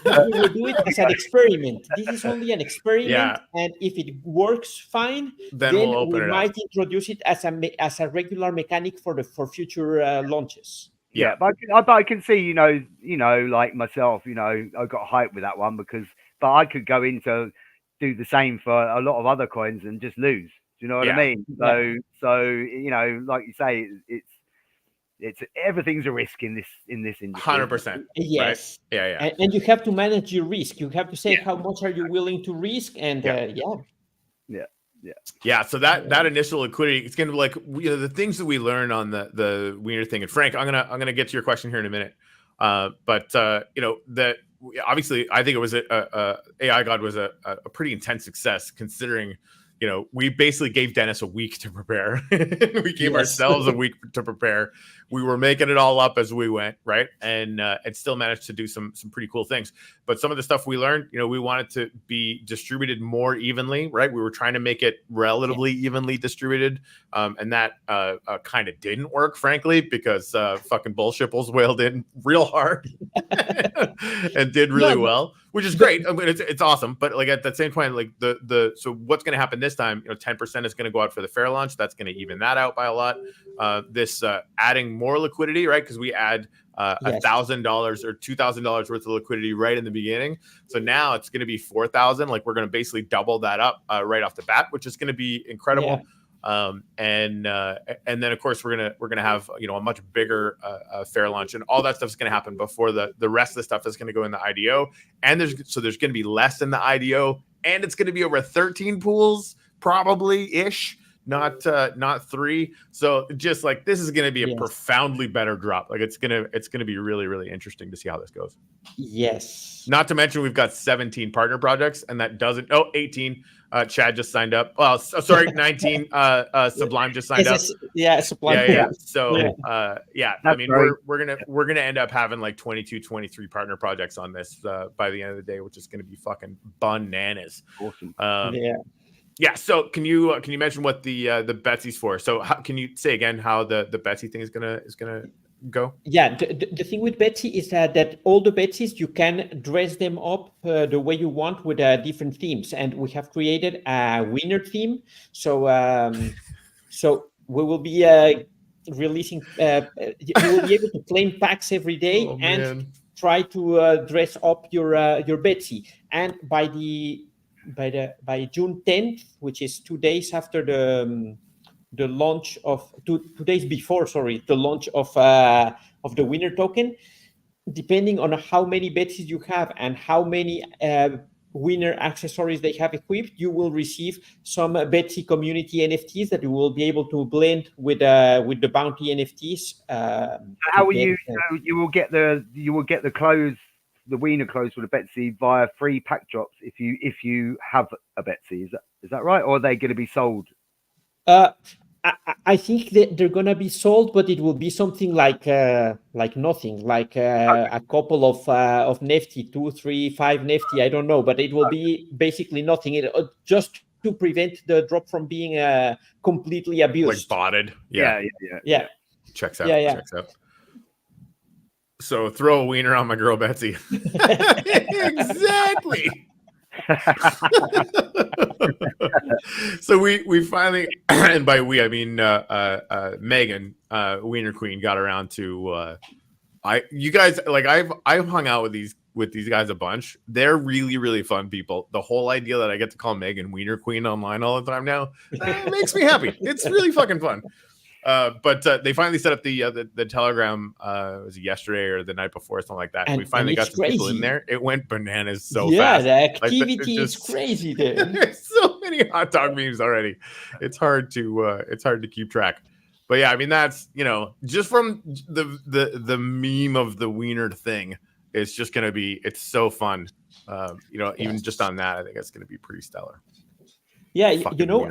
but we will do it as an experiment. This is only an experiment, and if it works fine, then we might introduce it as a regular mechanic for future launches. Yeah, but I can see, you know, like myself, you know, I got hyped with that one but I could go into do the same for a lot of other coins and just lose. Do you know what I mean? So you know, like you say, it's everything's a risk in this industry. 100%. Yes. Right? Yeah. And you have to manage your risk. You have to say how much are you willing to risk, and Yeah. So that initial liquidity, it's gonna be like, you know, the things that we learned on the Wiener thing. And Frank, I'm gonna get to your question here in a minute. But you know, that obviously I think it was AI God was a pretty intense success, considering, you know, we basically gave Dennis a week to prepare. We gave ourselves a week to prepare. We were making it all up as we went, right? And still managed to do some pretty cool things. But some of the stuff we learned, you know, we wanted to be distributed more evenly, right? We were trying to make it relatively evenly distributed. And that kind of didn't work, frankly, because fucking Bullshipples whaled in real hard and did really well, which is great. I mean, it's awesome. But like at that same point, like so what's going to happen this time? You know, 10% is going to go out for the fair launch. That's going to even that out by a lot. This adding more liquidity, right? Because we add $1,000 or $2,000 worth of liquidity right in the beginning. So now it's going to be 4,000. Like we're going to basically double that up right off the bat, which is going to be incredible. And then of course we're gonna have, you know, a much bigger fair launch, and all that stuff is gonna happen before the rest of the stuff is gonna go in the IDO. And there's gonna be less in the IDO, and it's gonna be over 13 pools probably ish. Not 3. So just like this is going to be a profoundly better drop. Like it's going to be really, really interesting to see how this goes. Yes. Not to mention we've got 17 partner projects, and that doesn't 18. Chad just signed up. Well, sorry, 19. Sublime just signed up. Sublime. Yeah. So I mean, we're gonna end up having like 22, 23 partner projects on this by the end of the day, which is going to be fucking bananas. Awesome. Yeah. So can you mention what the Betsy's for? So can you say again how the Betsy thing is gonna go? Yeah, the thing with Betsy is that all the Betsy's, you can dress them up the way you want with different themes, and we have created a winner theme. So so we will be releasing. You will be able to claim packs every day and try to dress up your Betsy. And by June 10th, which is 2 days after the launch of 2 days before, the launch of the winner token, depending on how many Betsy's you have and how many winner accessories they have equipped, you will receive some Betsy community NFTs that you will be able to blend with the bounty NFTs. How will you? You will get the clothes, the wiener clothes for the Betsy via free pack drops if you have a Betsy. Is that right, or are they going to be sold? I think that they're gonna be sold, but it will be something like nothing, like a couple of Nifty, 2, 3, 5 Nifty. I don't know, but it will be basically nothing. Just to prevent the drop from being completely abused, like botted. Yeah. Checks out. Yeah. Checks out. So throw a wiener on my girl Betsy. Exactly. So we finally, and by we I mean Megan, Wiener Queen, got around to you guys, like I've hung out with these guys a bunch. They're really, really fun people. The whole idea that I get to call Megan Wiener Queen online all the time now makes me happy. It's really fucking fun. But they finally set up the Telegram. Was it yesterday or the night before, something like that? And we finally got some people in there. It went bananas so fast. Yeah, the activity is crazy there. There's so many hot dog memes already. It's hard to keep track. But yeah, I mean that's just from the meme of the wiener thing. It's just gonna be. It's so fun. Even just on that, I think it's gonna be pretty stellar. Yeah, I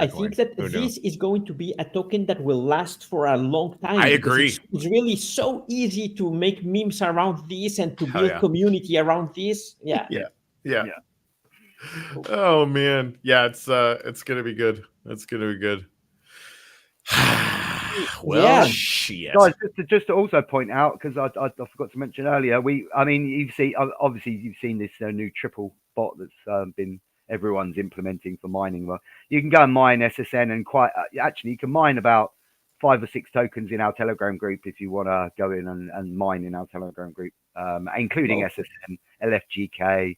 think that this is going to be a token that will last for a long time. I agree. It's really so easy to make memes around this and to build community around this. Yeah. Oh man, yeah, it's gonna be good. It's gonna be good. Well, shit. Guys, just to also point out, because I forgot to mention earlier, you've seen this new triple bot that's been everyone's implementing for mining. Well, you can go and mine SSN and you can mine about 5 or 6 tokens in our Telegram group if you want to go in and mine in our Telegram group, including SSN, LFGK,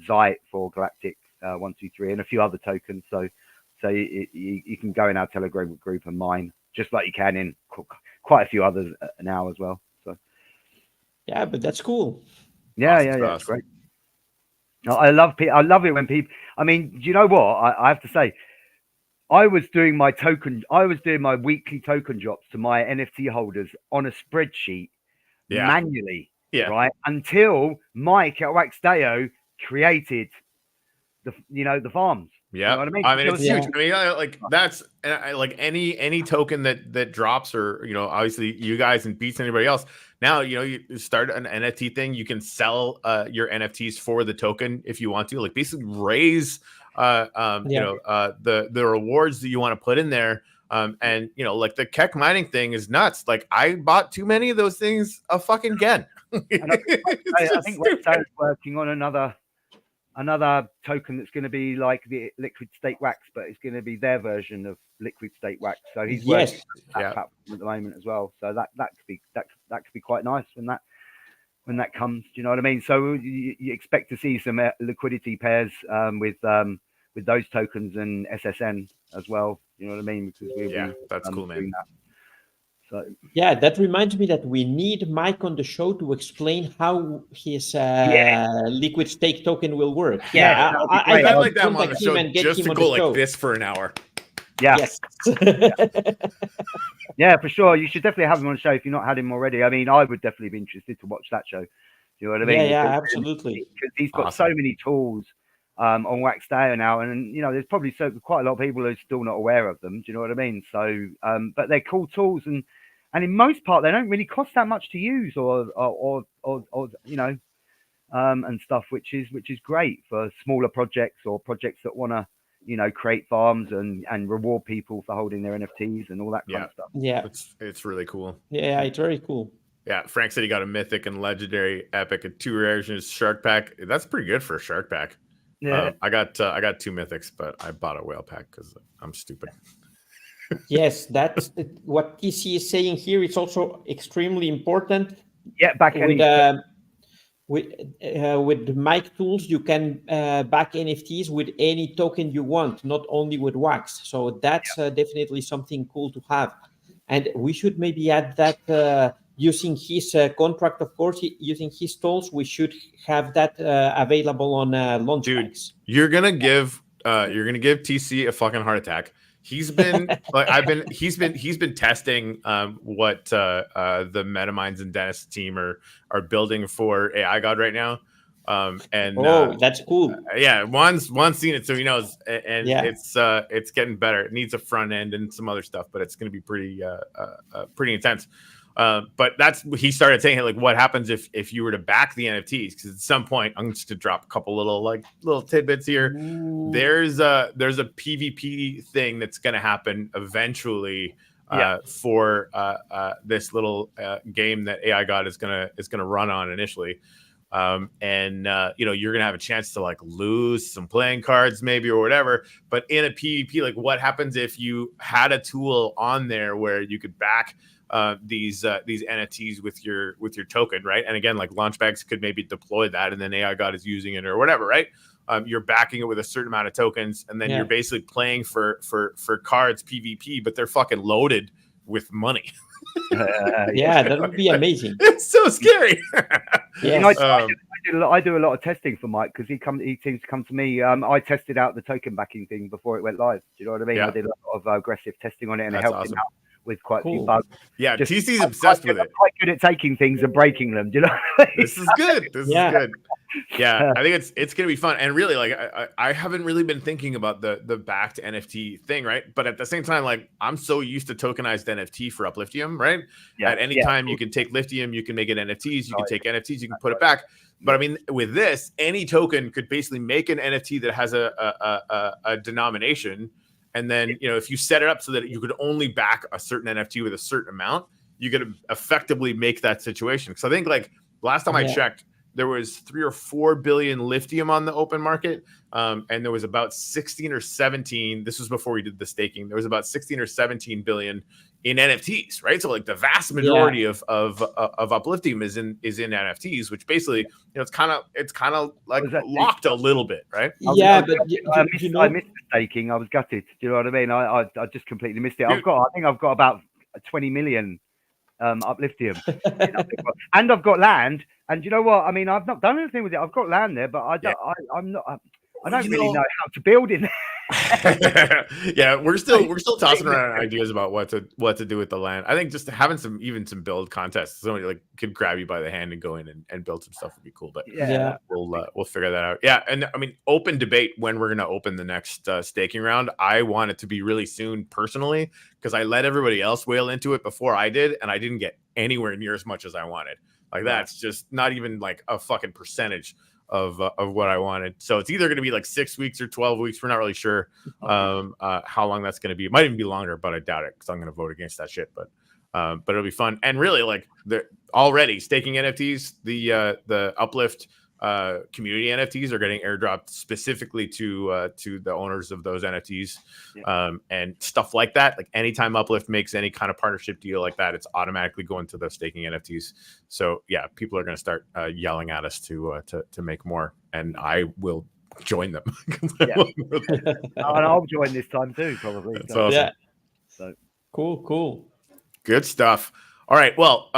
Zeit for Galactic 123, and a few other tokens. So you can go in our Telegram group and mine just like you can in quite a few others now as well. So yeah, but that's cool. Yeah, it's great. I love it when people. I mean, do you know what? I have to say, I was doing my weekly token drops to my NFT holders on a spreadsheet manually, right? Until Mike at Waxdeo created the farms. Yeah, you know what I mean? I mean it's huge. I mean, that's like any token that drops, or obviously you guys and beats anybody else. Now you start an NFT thing. You can sell your NFTs for the token if you want to. Like basically raise the rewards that you want to put in there. And like the Keck mining thing is nuts. Like I bought too many of those things again. I think Waxdeo working on another token that's going to be like the liquid state wax, but it's going to be their version of liquid state wax. So he's working on that platform at the moment as well. So that could be quite nice when that comes. Do you know what I mean? So you expect to see some liquidity pairs with those tokens and SSN as well. You know what I mean? Because that's cool, man. So yeah, that reminds me that we need Mike on the show to explain how his liquid stake token will work. I'd like that on the show just to go like this for an hour. Yeah. Yes. Yeah, for sure. You should definitely have him on the show if you've not had him already. I mean, I would definitely be interested to watch that show. Do you know what I mean? Yeah, absolutely. Because he's got so many tools on Waxdeo now, and there's probably quite a lot of people who are still not aware of them. Do you know what I mean? So, but they're cool tools, and in most part they don't really cost that much to use, or and stuff, which is great for smaller projects or projects that want to create farms and reward people for holding their NFTs and all that kind of stuff. Yeah, it's really cool. Yeah, it's very cool. Yeah, Frank said he got a mythic and legendary epic and 2 rares in his shark pack. That's pretty good for a shark pack. Yeah, I got 2 mythics, but I bought a whale pack because I'm stupid. Yes, that's what TC is saying here. It's also extremely important. Yeah, back with Mike Tools, you can back NFTs with any token you want, not only with Wax. So that's definitely something cool to have. And we should maybe add that using his contract, of course, using his tools, we should have that available on launch packs. You're gonna give TC a fucking heart attack. He's been he's been testing what the MetaMinds and Dennis team are building for AI God right now. That's cool. Juan's seen it, so he knows, and it's getting better. It needs a front end and some other stuff, but it's going to be pretty intense. But he started saying, like, what happens if you were to back the NFTs? Because at some point, I'm just to drop a couple little tidbits here. Ooh. There's a PvP thing that's going to happen eventually for this little game that AI God is gonna run on initially. You're gonna have a chance to like lose some playing cards maybe or whatever, but in a PvP, like, what happens if you had a tool on there where you could back these NFTs with your token, right? And again, like, Launchbags could maybe deploy that, and then AI God is using it or whatever, right? You're backing it with a certain amount of tokens, and then you're basically playing for cards PvP, but they're fucking loaded with money. That would be amazing. It's so scary. I do a lot of testing for Mike because he seems to come to me. I tested out the token backing thing before it went live. Do you know what I mean? I did a lot of aggressive testing on it, and it helped him out with quite a few bugs. Yeah, TC's obsessed with it. Quite good at taking things and breaking them. Do you know? This is good. This is good. Yeah, I think it's gonna be fun. And really, like, I haven't really been thinking about the backed NFT thing, right? But at the same time, like, I'm so used to tokenized NFT for Upliftium, right? Yeah, at any time you can take Liftium, you can make it NFTs, you can take NFTs, you can put it back. But I mean, with this, any token could basically make an NFT that has a denomination. And then, if you set it up so that you could only back a certain NFT with a certain amount, you could effectively make that situation. Because I think, like, last time I checked, there was 3 or 4 billion Liftium on the open market. And there was about 16 or 17. This was before we did the staking. There was about 16 or 17 billion in NFTs, right? So, like, the vast majority of Upliftium is in NFTs, which basically, it's kind of like locked a little bit, right? I missed the staking. I was gutted. Do you know what I mean? I just completely missed it. Dude. I think I've got about 20 million Upliftium, and I've got land. And you know what? I mean, I've not done anything with it. I've got land there, but I don't really know how to build in there. Yeah, we're still tossing around ideas about what to do with the land. I think just having some build contests, somebody like could grab you by the hand and go in and build some stuff would be cool. But we'll figure that out. Yeah, and I mean, open debate when we're gonna open the next staking round. I want it to be really soon personally, because I let everybody else whale into it before I did, and I didn't get anywhere near as much as I wanted. Like, that's just not even like a fucking percentage of what I wanted. So it's either going to be like 6 weeks or 12 weeks. We're not really sure how long that's going to be. It might even be longer, but I doubt it because I'm going to vote against that shit. But it'll be fun. And really, like, the already staking NFTs, the Uplift community NFTs are getting airdropped specifically to the owners of those NFTs, and stuff like that. Like, anytime Uplift makes any kind of partnership deal like that, it's automatically going to the staking NFTs. So yeah, people are going to start yelling at us to make more, and I will join them. And I'll join this time too, probably. That's awesome. Yeah. So Cool. Good stuff. All right. Well,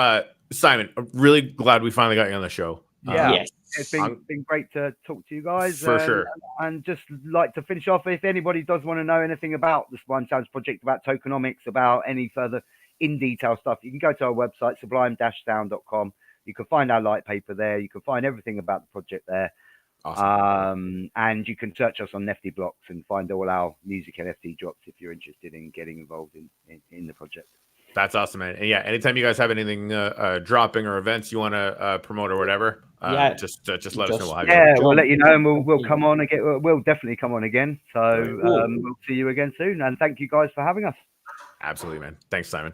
Simon, I'm really glad we finally got you on the show. Yes. It's been great to talk to you guys. For sure. And just like to finish off, if anybody does want to know anything about the Sublime-Sounds project, about tokenomics, about any further in detail stuff, you can go to our website, sublime-sound.com. You can find our light paper there. You can find everything about the project there. Awesome. And you can search us on Nifty Blocks and find all our music NFT drops if you're interested in getting involved in the project. That's awesome, man. And yeah, anytime you guys have anything dropping or events you want to promote or whatever, just let us know. We'll let you know, and we'll come on again. We'll definitely come on again. So we'll see you again soon, and thank you guys for having us. Absolutely, man. Thanks, Simon.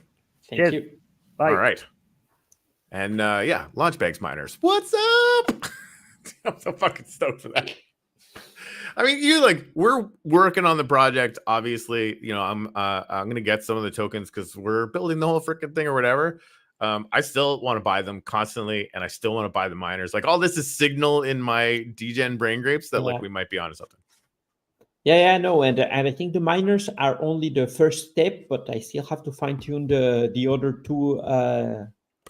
Thank you. Bye. All right. And Launchbags Miners, what's up? I'm so fucking stoked for that. I mean, we're working on the project. Obviously, I'm gonna get some of the tokens because we're building the whole freaking thing or whatever. I still want to buy them constantly, and I still want to buy the miners. Like all this is signal in my DGen brain grapes that like we might be onto something. No, and I think the miners are only the first step, but I still have to fine tune the other two.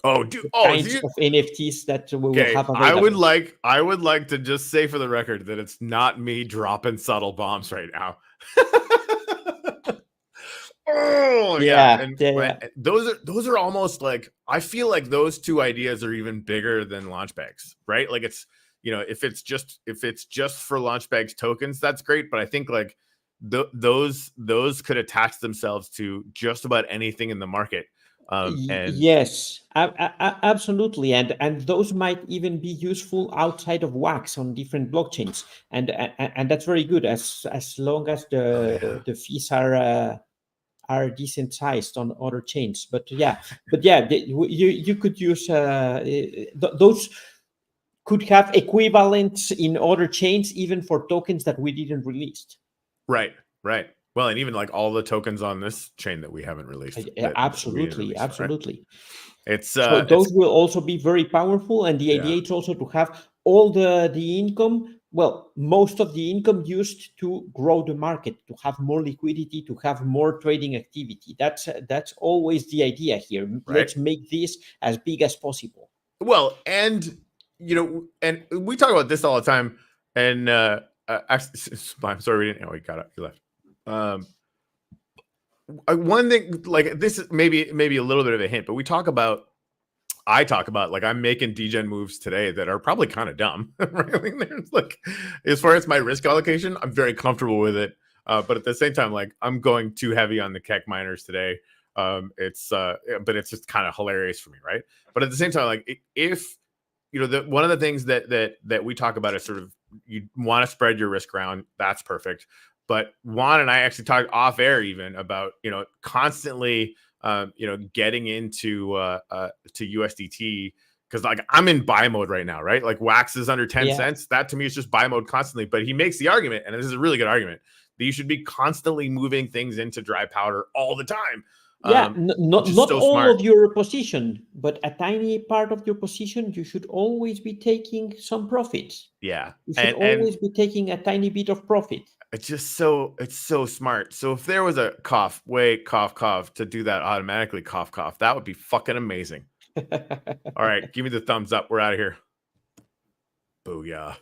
Kinds of NFTs that we will have available. I would like to just say for the record that it's not me dropping subtle bombs right now. Those are almost like, I feel like those two ideas are even bigger than Launchbags, right? Like it's, if it's just for Launchbags tokens, that's great. But I think like those could attach themselves to just about anything in the market. Yes, absolutely, and those might even be useful outside of Wax on different blockchains, and that's very good as long as the fees are decent sized on other chains. But you could use those could have equivalents in other chains, even for tokens that we didn't release. Right. Well, and even like all the tokens on this chain that we haven't released. Absolutely. Right? It's so those will also be very powerful, and the idea is also to have all the income. Well, most of the income used to grow the market, to have more liquidity, to have more trading activity. That's always the idea here. Right. Let's make this as big as possible. Well, and and we talk about this all the time. And I'm sorry, we didn't. Oh, you left. One thing, like this is maybe a little bit of a hint, but I talk about like I'm making DGen moves today that are probably kind of dumb. Right? Like, there's like, as far as my risk allocation, I'm very comfortable with it, but at the same time, like I'm going too heavy on the Keck miners today. But it's just kind of hilarious for me, right? But at the same time, like if one of the things that we talk about is sort of, you want to spread your risk around. That's perfect. But Juan and I actually talked off air even about, constantly, getting into to USDT, because like I'm in buy mode right now, right? Like Wax is under 10 cents. That to me is just buy mode constantly. But he makes the argument, and this is a really good argument, that you should be constantly moving things into dry powder all the time. Not so all smart. Of your position, but a tiny part of your position, you should always be taking some profits. Yeah. You should always be taking a tiny bit of profit. It's so smart. So if there was a cough to do that automatically, cough, that would be fucking amazing. All right. Give me the thumbs up. We're out of here. Booyah.